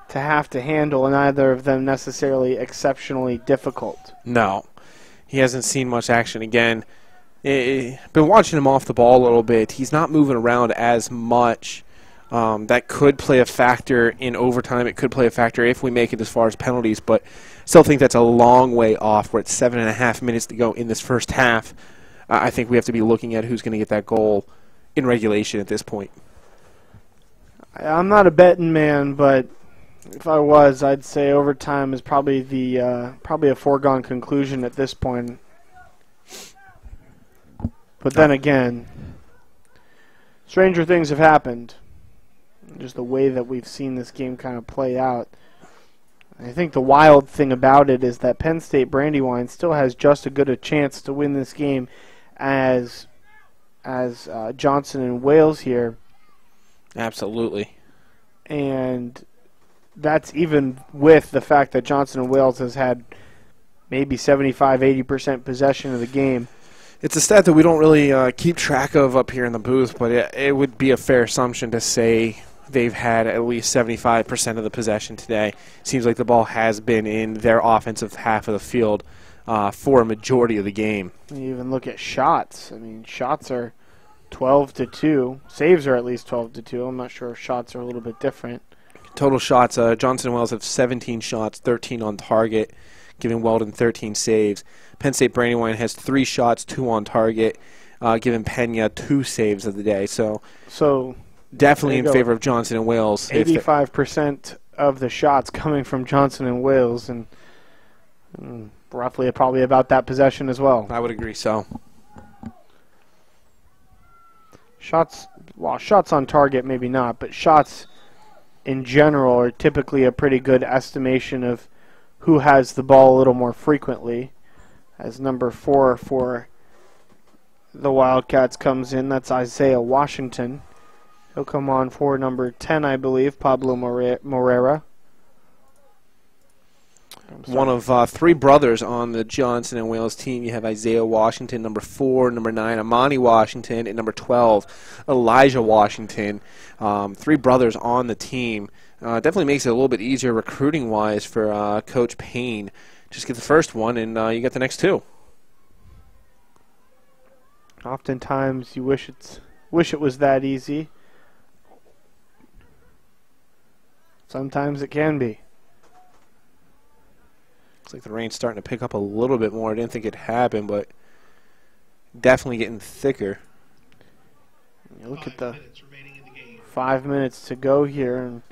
to have to handle, and neither of them necessarily exceptionally difficult. No, he hasn't seen much action again. Been watching him off the ball a little bit. He's not moving around as much. That could play a factor in overtime. It could play a factor if we make it as far as penalties, but still think that's a long way off. We're at 7.5 minutes to go in this first half. I think we have to be looking at who's going to get that goal in regulation at this point. I'm not a betting man, but if I was, I'd say overtime is probably a foregone conclusion at this point. But then again, stranger things have happened. Just the way that we've seen this game kind of play out. I think the wild thing about it is that Penn State Brandywine still has just as good a chance to win this game as Johnson and Wales here. Absolutely. And that's even with the fact that Johnson & Wales has had maybe 75-80% possession of the game. It's a stat that we don't really keep track of up here in the booth, but it would be a fair assumption to say they've had at least 75% of the possession today. Seems like the ball has been in their offensive half of the field for a majority of the game. You even look at shots. I mean, shots are 12-2. Saves are at least 12-2. I'm not sure if shots are a little bit different. Total shots, Johnson & Wales have 17 shots, 13 on target, giving Weldon 13 saves. Penn State Brandywine has 3 shots, 2 on target, giving Pena 2 saves of the day. So definitely in favor of Johnson & Wales. 85% of the shots coming from Johnson & Wales, and roughly probably about that possession as well. I would agree so. Shots on target maybe not, but shots in general are typically a pretty good estimation of who has the ball a little more frequently. As number 4 for the Wildcats comes in, that's Isaiah Washington. He'll come on for number 10, I believe, Pablo Morera. One of 3 brothers on the Johnson & Wales team. You have Isaiah Washington, number 4, number 9, Amani Washington, and number 12, Elijah Washington. 3 brothers on the team. Definitely makes it a little bit easier recruiting-wise for Coach Payne. Just get the first one, and you get the next 2. Oftentimes, you wish it was that easy. Sometimes it can be. Looks like the rain's starting to pick up a little bit more. I didn't think it'd happen, but definitely getting thicker. You look at the 5 minutes to go here, and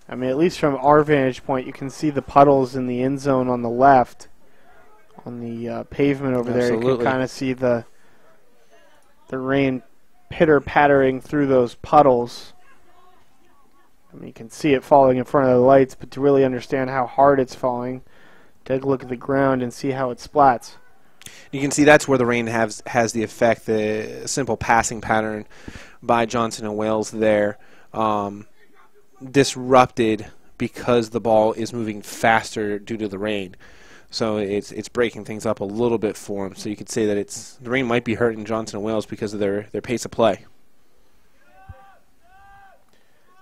I mean, at least from our vantage point, you can see the puddles in the end zone on the left, on the pavement over there. You can kind of see the rain pitter-pattering through those puddles. I mean, you can see it falling in front of the lights, but to really understand how hard it's falling, take a look at the ground and see how it splats. You can see that's where the rain has the effect, the simple passing pattern by Johnson & Wales there. Disrupted because the ball is moving faster due to the rain. So it's breaking things up a little bit for them. So you could say that the rain might be hurting Johnson & Wales because of their pace of play.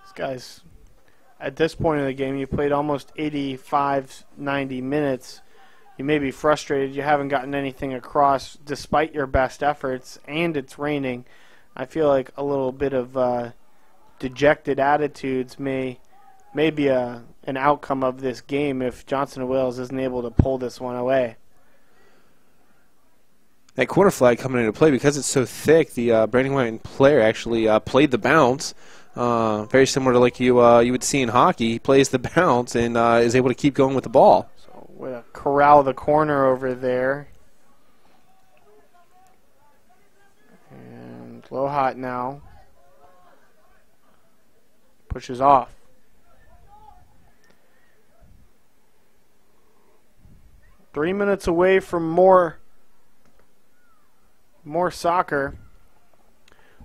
These guys, at this point in the game, you've played almost 85, 90 minutes. You may be frustrated. You haven't gotten anything across despite your best efforts, and it's raining. I feel like a little bit of dejected attitudes may be an outcome of this game if Johnson & Wales isn't able to pull this one away. That corner flag coming into play, because it's so thick, the Brandywine player actually played the bounce. Very similar to like you would see in hockey. He plays the bounce and is able to keep going with the ball. So we'll corral the corner over there. And low hot now. Pushes off. Three minutes away from more soccer,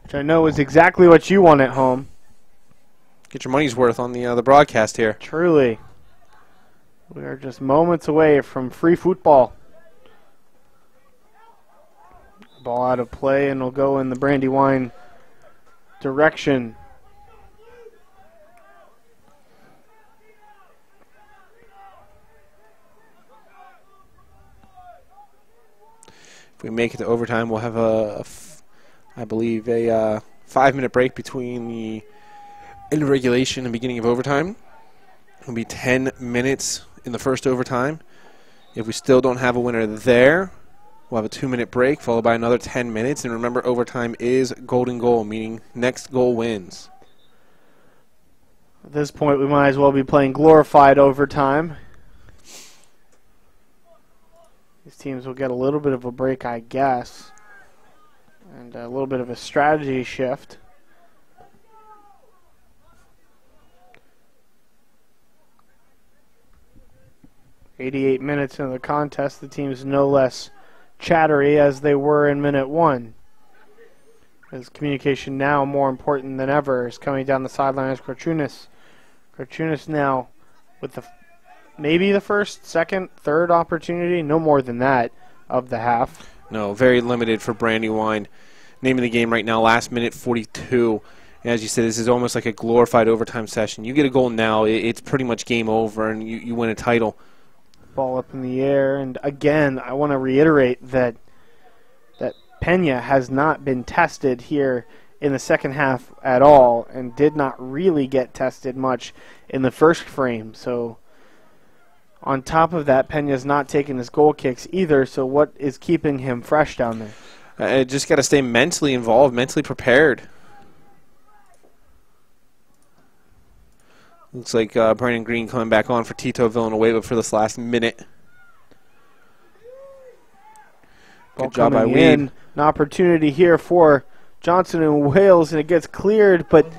which I know is exactly what you want at home. Get your money's worth on the broadcast here. Truly. We are just moments away from free football. Ball out of play, and will go in the Brandywine direction. If we make it to overtime, we'll have I believe, a 5-minute break between the end of regulation and beginning of overtime. It'll be 10 minutes in the first overtime. If we still don't have a winner there, we'll have a 2-minute break followed by another 10 minutes. And remember, overtime is golden goal, meaning next goal wins. At this point, we might as well be playing glorified overtime. These teams will get a little bit of a break, I guess, and a little bit of a strategy shift. "88 minutes into the contest, the team's no less chattery as they were in minute 1. His communication now more important than ever is coming down the sideline as Korchunas. Korchunas now with maybe the first, second, third opportunity, no more than that of the half. No, very limited for Brandywine. Name of the game right now, last minute 42. As you said, this is almost like a glorified overtime session. You get a goal now, it's pretty much game over, and you win a title. Ball up in the air, and again, I want to reiterate that Pena has not been tested here in the second half at all, and did not really get tested much in the first frame. So on top of that, Pena's not taking his goal kicks either, so what is keeping him fresh down there? Just got to stay mentally involved, mentally prepared. Looks like Brandon Green coming back on for Tito Villanueva for this last minute. Good job by Weed. An opportunity here for Johnson and Wales, and it gets cleared, but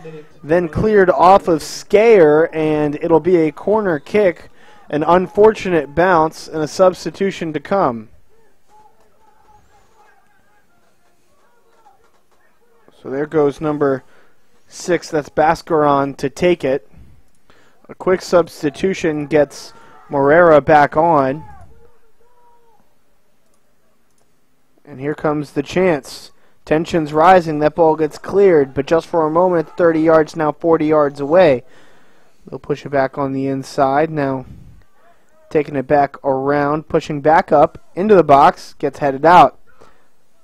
then cleared off of Skayer, and it'll be a corner kick, an unfortunate bounce, and a substitution to come. So there goes number 6, that's Bascaron, to take it. A quick substitution gets Morera back on. And here comes the chance. Tension's rising. That ball gets cleared, but just for a moment, it's 30 yards, now 40 yards away. They'll push it back on the inside. Now taking it back around, pushing back up into the box, gets headed out.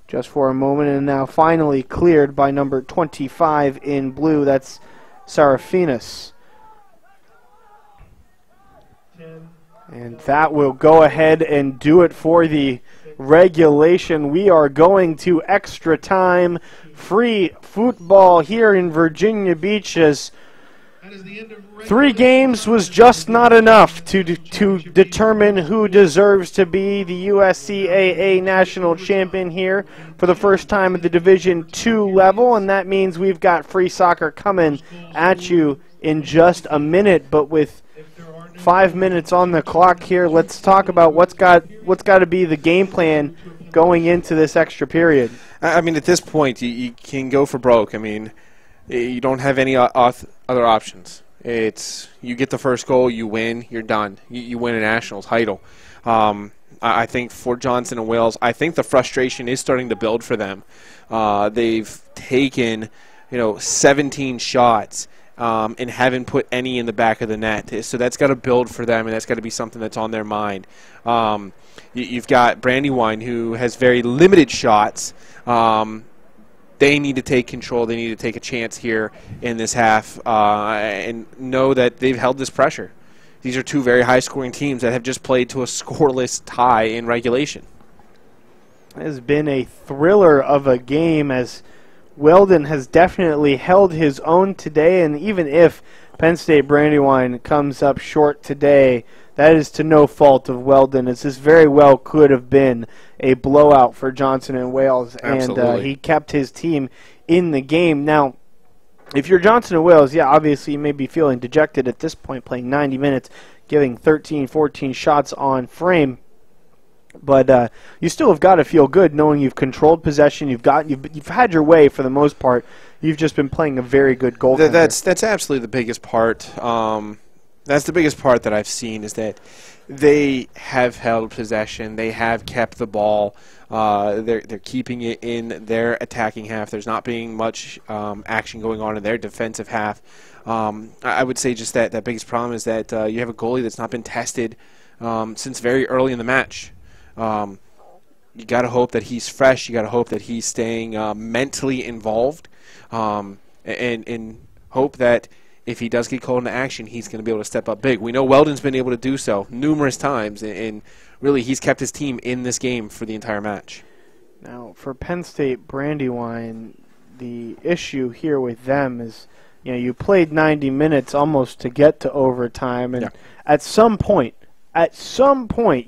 Just for a moment, and now finally cleared by number 25 in blue. That's Serafinas. And that will go ahead and do it for the regulation. We are going to extra time. Free football here in Virginia Beach, as 3 games was just not enough to determine who deserves to be the USCAA national champion here for the first time at the Division II level, and that means we've got free soccer coming at you in just a minute. But with 5 minutes on the clock here, let's talk about what's got to be the game plan going into this extra period. I mean, at this point, you can go for broke. I mean, you don't have any other options. It's you get the first goal, you win, you're done. You win a national title. I think for Johnson and Wales, I think the frustration is starting to build for them. They've taken 17 shots and haven't put any in the back of the net. So that's got to build for them, and that's got to be something that's on their mind. You've got Brandywine, who has very limited shots. They need to take control. They need to take a chance here in this half and know that they've held this pressure. These are 2 very high-scoring teams that have just played to a scoreless tie in regulation. It has been a thriller of a game, as Weldon has definitely held his own today, and even if Penn State Brandywine comes up short today, that is to no fault of Weldon, as this very well could have been a blowout for Johnson and Wales. Absolutely. And he kept his team in the game. Now, if you're Johnson and Wales, yeah, obviously you may be feeling dejected at this point, playing 90 minutes, giving 13, 14 shots on frame. But you still have got to feel good knowing you've controlled possession. You've had your way for the most part. You've just been playing a very good goaltender. That's absolutely the biggest part. That's the biggest part that I've seen, is that they have held possession. They have kept the ball. They're keeping it in their attacking half. There's not being much action going on in their defensive half. I would say just that biggest problem is that you have a goalie that's not been tested since very early in the match. You got to hope that he's fresh. You got to hope that he's staying mentally involved, and hope that if he does get called into action, he's going to be able to step up big. We know Weldon's been able to do so numerous times, and really he's kept his team in this game for the entire match. Now, for Penn State Brandywine, the issue here with them is, you played 90 minutes almost to get to overtime, and at some point,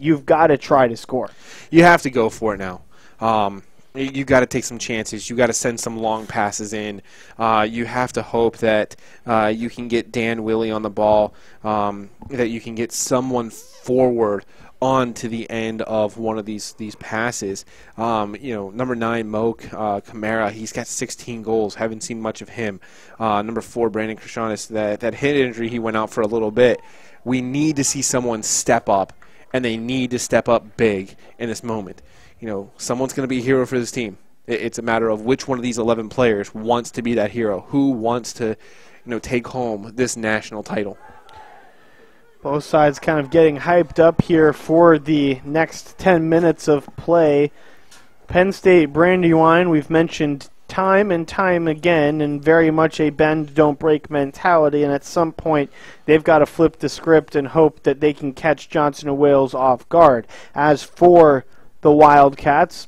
you've got to try to score. You have to go for it now. You've got to take some chances. You've got to send some long passes in. You have to hope that you can get Dan Willey on the ball, that you can get someone forward on to the end of one of these passes. You know, number 9, Mo Camara, he's got 16 goals. Haven't seen much of him. Number 4, Brandon Krishanis, that hit injury, he went out for a little bit. We need to see someone step up, and they need to step up big in this moment. You know, someone's going to be a hero for this team. It's a matter of which one of these 11 players wants to be that hero, who wants to, you know, take home this national title. Both sides kind of getting hyped up here for the next 10 minutes of play. Penn State Brandywine, we've mentioned time and time again, and very much a bend, don't break mentality, and at some point they've got to flip the script and hope that they can catch Johnson & Wales off guard. As for the Wildcats,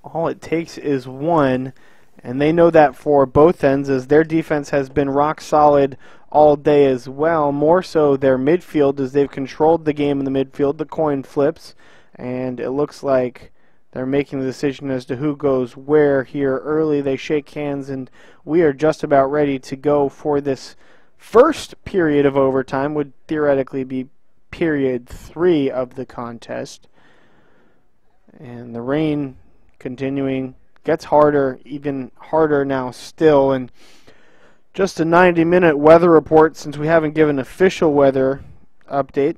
all it takes is one, and they know that for both ends, as their defense has been rock solid all day as well. More so their midfield, as they've controlled the game in the midfield. The coin flips, and it looks like they're making the decision as to who goes where here early. They shake hands, and we are just about ready to go for this first period of overtime. Would theoretically be period 3 of the contest. And the rain continuing, gets harder, even harder now still. And just a 90-minute weather report, since we haven't given official weather update.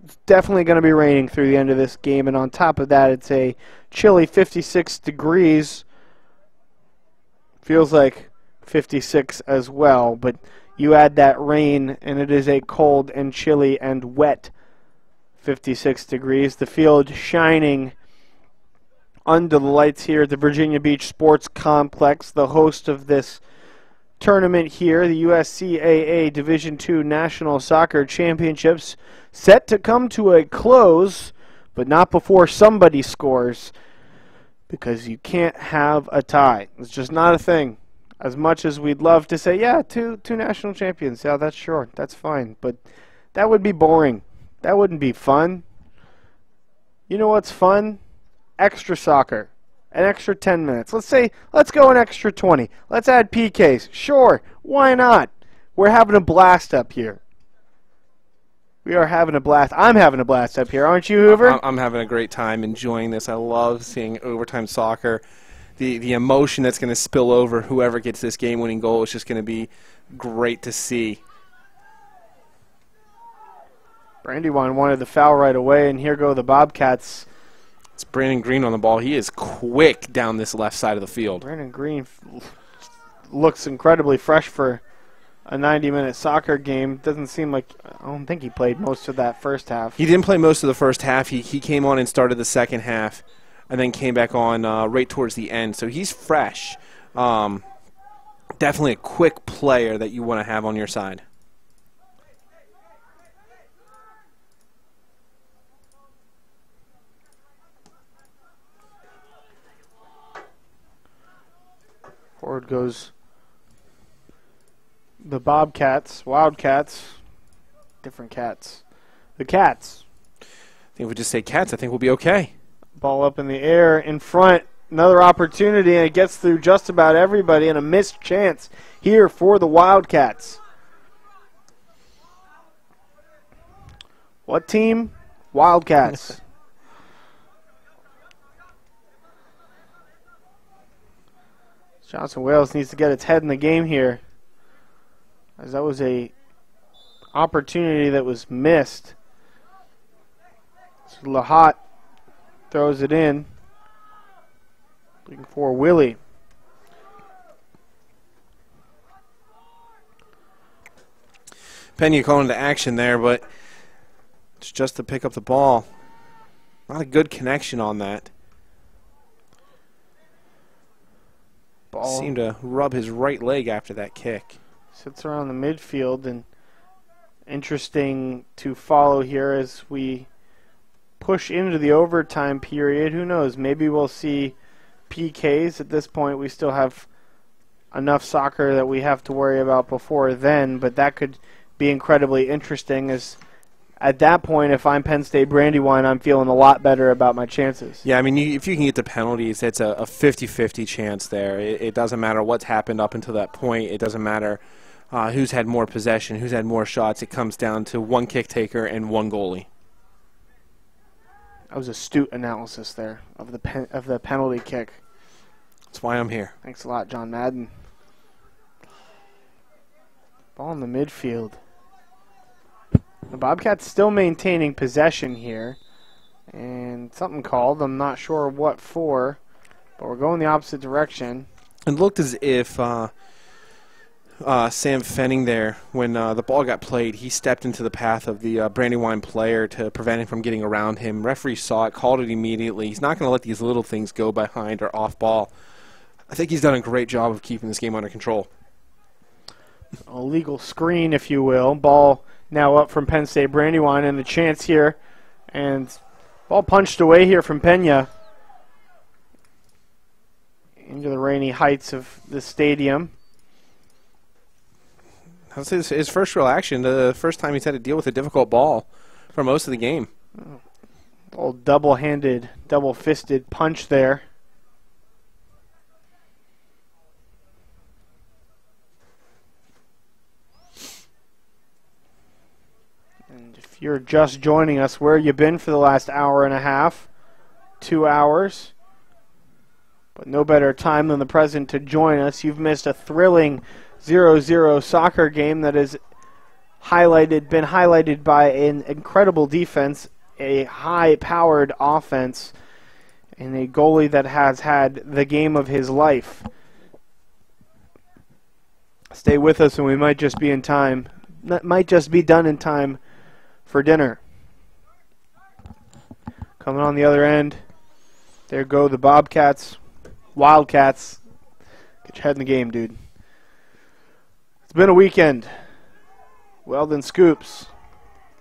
It's definitely going to be raining through the end of this game, and on top of that, it's a chilly 56 degrees. Feels like 56 as well, but you add that rain, and it is a cold and chilly and wet 56 degrees. The field shining under the lights here at the Virginia Beach Sports Complex, the host of this tournament here, the USCAA Division II National Soccer Championships, set to come to a close, but not before somebody scores, because you can't have a tie. It's just not a thing. As much as we'd love to say, yeah, two national champions, yeah, that's sure, that's fine, but that would be boring. That wouldn't be fun. You know what's fun? Extra soccer. An extra 10 minutes. Let's go an extra 20. Let's add PKs. Sure, why not? We're having a blast up here. We are having a blast. I'm having a blast up here, aren't you, Hoover? I'm having a great time enjoying this. I love seeing overtime soccer. The emotion that's going to spill over whoever gets this game-winning goal is just going to be great to see. Brandywine wanted the foul right away, and here go the Bobcats. It's Brandon Green on the ball. He is quick down this left side of the field. Brandon Green looks incredibly fresh for a 90-minute soccer game. Doesn't seem like, I don't think he played most of that first half. He didn't play most of the first half. He came on and started the second half and then came back on right towards the end. So he's fresh. Definitely a quick player that you want to have on your side. Forward goes the Bobcats, Wildcats, different cats. The Cats. I think if we just say Cats, I think we'll be okay. Ball up in the air in front. Another opportunity, and it gets through just about everybody, and a missed chance here for the Wildcats. What team? Wildcats. Johnson Wales needs to get its head in the game here, as that was a opportunity that was missed. So Lahat throws it in, looking for Willie. Pena going into action there, but it's just to pick up the ball. Not a good connection on that. Ball seemed to rub his right leg after that kick. Sits around the midfield, and interesting to follow here as we push into the overtime period. Who knows? Maybe we'll see PKs. At this point, we still have enough soccer that we have to worry about before then, but that could be incredibly interesting, as at that point, if I'm Penn State Brandywine, I'm feeling a lot better about my chances. Yeah, I mean, if you can get the penalties, it's a 50-50 chance there. It doesn't matter what's happened up until that point. It doesn't matter who's had more possession, who's had more shots. It comes down to one kick taker and one goalie. That was astute analysis there of the penalty kick. That's why I'm here. Thanks a lot, John Madden. Ball in the midfield. The Bobcats still maintaining possession here. And something called. I'm not sure what for. But we're going the opposite direction. It looked as if Sam Fenning there, when the ball got played, he stepped into the path of the Brandywine player to prevent him from getting around him. Referee saw it, called it immediately. He's not going to let these little things go behind or off ball. I think he's done a great job of keeping this game under control. A legal screen, if you will. Ball now up from Penn State Brandywine, and a chance here. And ball punched away here from Pena into the rainy heights of the stadium. That's his first real action, the first time he's had to deal with a difficult ball for most of the game. Old double-handed, double-fisted punch there. And if you're just joining us, where you been for the last hour and a half? 2 hours. But no better time than the present to join us. You've missed a thrilling 0-0 soccer game that has been highlighted by an incredible defense, a high-powered offense, and a goalie that has had the game of his life. Stay with us, and we might just be in time. That might just be done in time for dinner. Coming on the other end, there go the Bobcats, Wildcats. Get your head in the game, dude. It's been a weekend. Weldon Scoops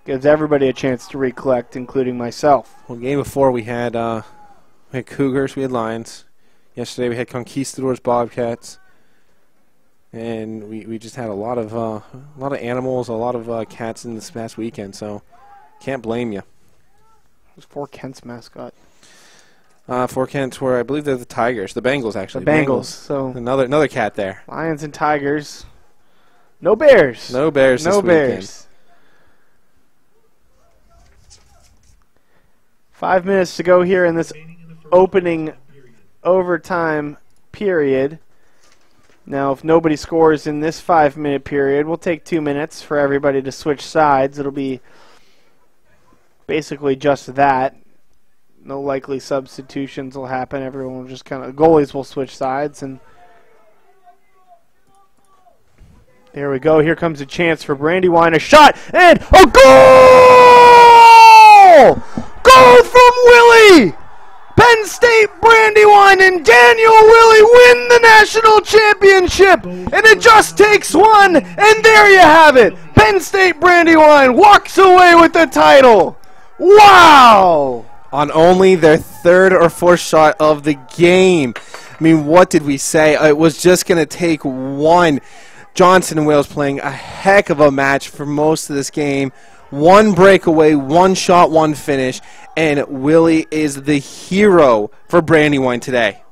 gives everybody a chance to recollect, including myself. Well, game before we had Cougars, we had Lions. Yesterday we had Conquistadors, Bobcats, and we just had a lot of animals, a lot of cats in this past weekend. So can't blame you. Who's for Kent's mascot? For Kent, where I believe they're the Tigers, the Bengals actually. The Bengals. So another cat there. Lions and Tigers. No Bears. No Bears this weekend. 5 minutes to go here in this opening overtime period. Now, if nobody scores in this 5-minute period, we'll take 2 minutes for everybody to switch sides. It'll be basically just that. No likely substitutions will happen. Everyone will just goalies will switch sides, and there we go. Here comes a chance for Brandywine. A shot and a goal! Goal from Willie! Penn State Brandywine and Daniel Willie win the national championship, and it just takes one, and there you have it. Penn State Brandywine walks away with the title. Wow! On only their third or fourth shot of the game. I mean, what did we say? It was just going to take one. Johnson and Wales playing a heck of a match for most of this game. One breakaway, one shot, one finish, and Willie is the hero for Brandywine today.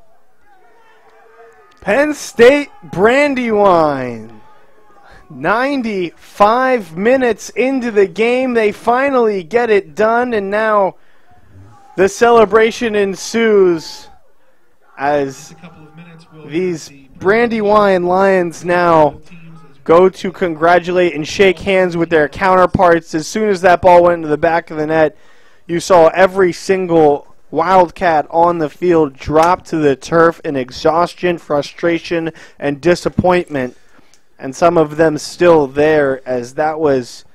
Penn State Brandywine. 95 minutes into the game, they finally get it done, and now the celebration ensues as these Brandywine Lions now go to congratulate and shake hands with their counterparts. As soon as that ball went into the back of the net, you saw every single Wildcat on the field drop to the turf in exhaustion, frustration, and disappointment, and some of them still there, as that was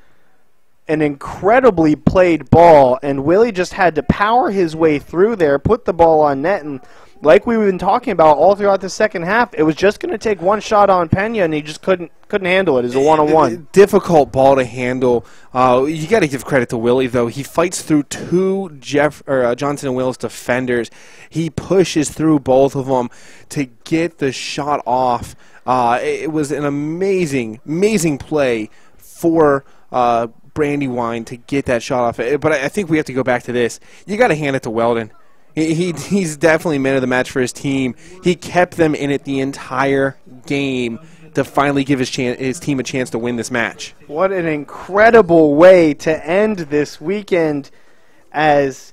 an incredibly played ball, and Willie just had to power his way through there, put the ball on net, and like we've been talking about all throughout the second half, it was just going to take one shot on Pena, and he just couldn't handle it as a one-on-one. Difficult ball to handle. You got to give credit to Willie, though. He fights through two Johnson and Wills defenders. He pushes through both of them to get the shot off. It was an amazing play for Brandywine to get that shot off. But I think we have to go back to this. You got to hand it to Weldon. He's definitely man of the match for his team. He kept them in it the entire game to finally give his team a chance to win this match. What an incredible way to end this weekend, as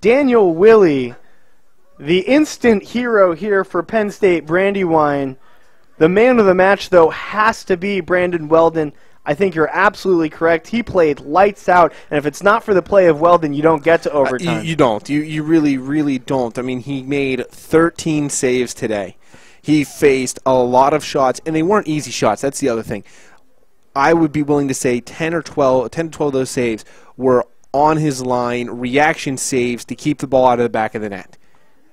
Daniel Willie, the instant hero here for Penn State Brandywine. The man of the match, though, has to be Brandon Weldon. I think you're absolutely correct. He played lights out, and if it's not for the play of Weldon, you don't get to overtime. You don't. You really, really don't. I mean, he made 13 saves today. He faced a lot of shots, and they weren't easy shots. That's the other thing. I would be willing to say 10 to 12 of those saves were on his line, reaction saves to keep the ball out of the back of the net.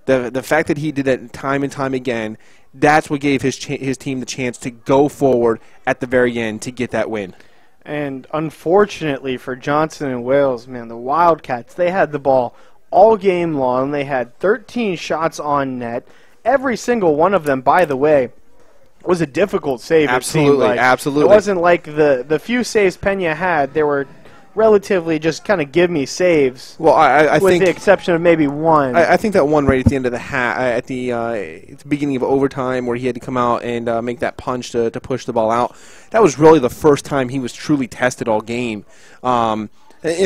The fact that he did that time and time again, that's what gave his team the chance to go forward at the very end to get that win. And unfortunately for Johnson and Wales, man, the Wildcats, they had the ball all game long. They had 13 shots on net. Every single one of them, by the way, was a difficult save. Absolutely, it seemed like. absolutely. It wasn't like the few saves Pena had. They were relatively just kind of give me saves. Well, I with think the exception of maybe one. I think that one right at the end of the at the beginning of overtime, where he had to come out and make that punch to push the ball out. That was really the first time he was truly tested all game. And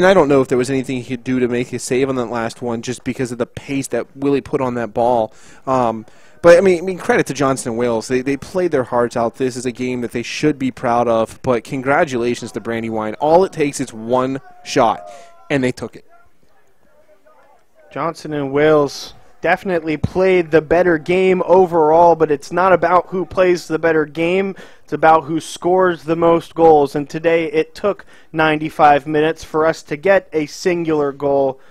I don't know if there was anything he could do to make a save on that last one, just because of the pace that Willie put on that ball. But I mean, credit to Johnson and Wales. They played their hearts out. This is a game that they should be proud of. But congratulations to Brandywine. All it takes is one shot, and they took it. Johnson and Wales definitely played the better game overall, but it's not about who plays the better game. It's about who scores the most goals. And today it took 95 minutes for us to get a singular goal,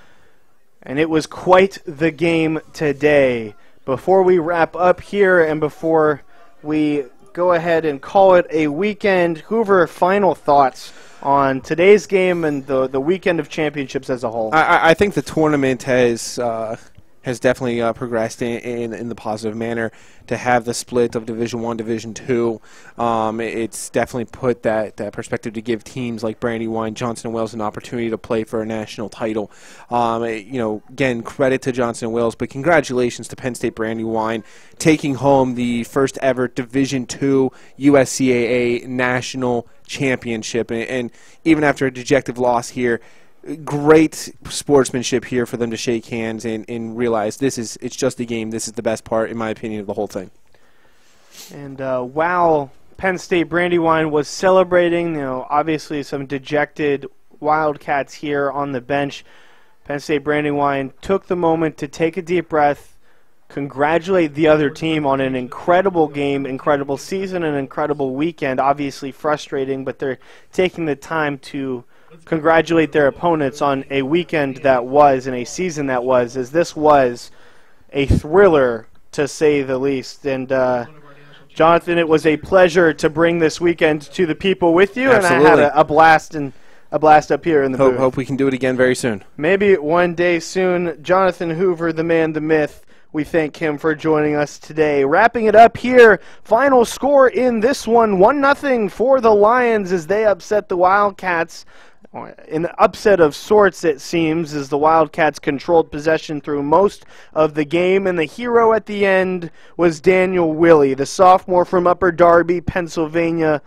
and it was quite the game today. Before we wrap up here and before we go ahead and call it a weekend, Hoover, final thoughts on today's game and the weekend of championships as a whole? I think the tournament has definitely progressed in the positive manner. To have the split of Division I, Division II, it's definitely put that perspective to give teams like Brandywine, Johnson & Wales an opportunity to play for a national title. Again, credit to Johnson & Wales, but congratulations to Penn State Brandywine taking home the first ever Division II USCAA national championship. And even after a dejected loss here, great sportsmanship here for them to shake hands and realize it's just a game. This is the best part, in my opinion, of the whole thing. And while Penn State Brandywine was celebrating, obviously some dejected Wildcats here on the bench, Penn State Brandywine took the moment to take a deep breath, congratulate the other team on an incredible game, incredible season, and incredible weekend. Obviously frustrating, but they're taking the time to congratulate their opponents on a weekend that was and a season that was, as this was a thriller to say the least. And Jonathan, it was a pleasure to bring this weekend to the people with you. Absolutely. And I had a blast up here in the booth. Hope we can do it again very soon. Maybe one day soon. Jonathan Hoover, the man, the myth, we thank him for joining us today. Wrapping it up here, final score in this one, 1-0 for the Lions as they upset the Wildcats. In an upset of sorts, it seems, as the Wildcats controlled possession through most of the game, and the hero at the end was Daniel Willie, the sophomore from Upper Darby, Pennsylvania.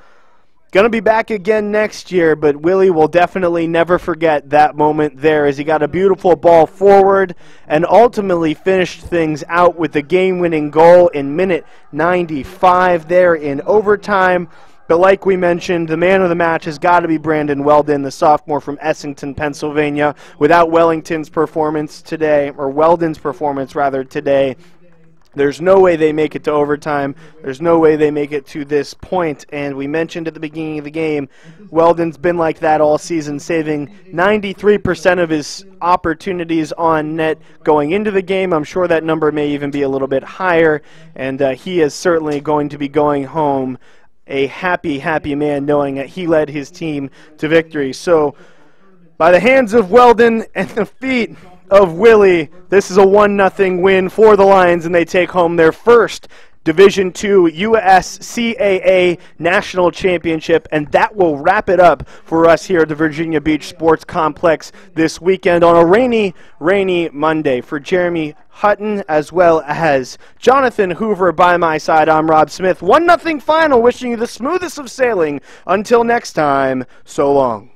Going to be back again next year, but Willie will definitely never forget that moment there as he got a beautiful ball forward and ultimately finished things out with the game-winning goal in minute 95 there in overtime. But like we mentioned, the man of the match has got to be Brandon Weldon, the sophomore from Essington, Pennsylvania. Without Wellington's performance today, or Weldon's performance rather today, there's no way they make it to overtime. There's no way they make it to this point. And we mentioned at the beginning of the game, Weldon's been like that all season, saving 93% of his opportunities on net going into the game. I'm sure that number may even be a little bit higher. And he is certainly going to be going home a happy, happy man, knowing that he led his team to victory. So, by the hands of Weldon and the feet of Willie, this is a 1-0 win for the Lions, and they take home their first Division II USCAA National Championship, and that will wrap it up for us here at the Virginia Beach Sports Complex this weekend on a rainy, rainy Monday. For Jeremy Hutton as well as Jonathan Hoover by my side, I'm Rob Smith. 1-0 final, wishing you the smoothest of sailing. Until next time, so long.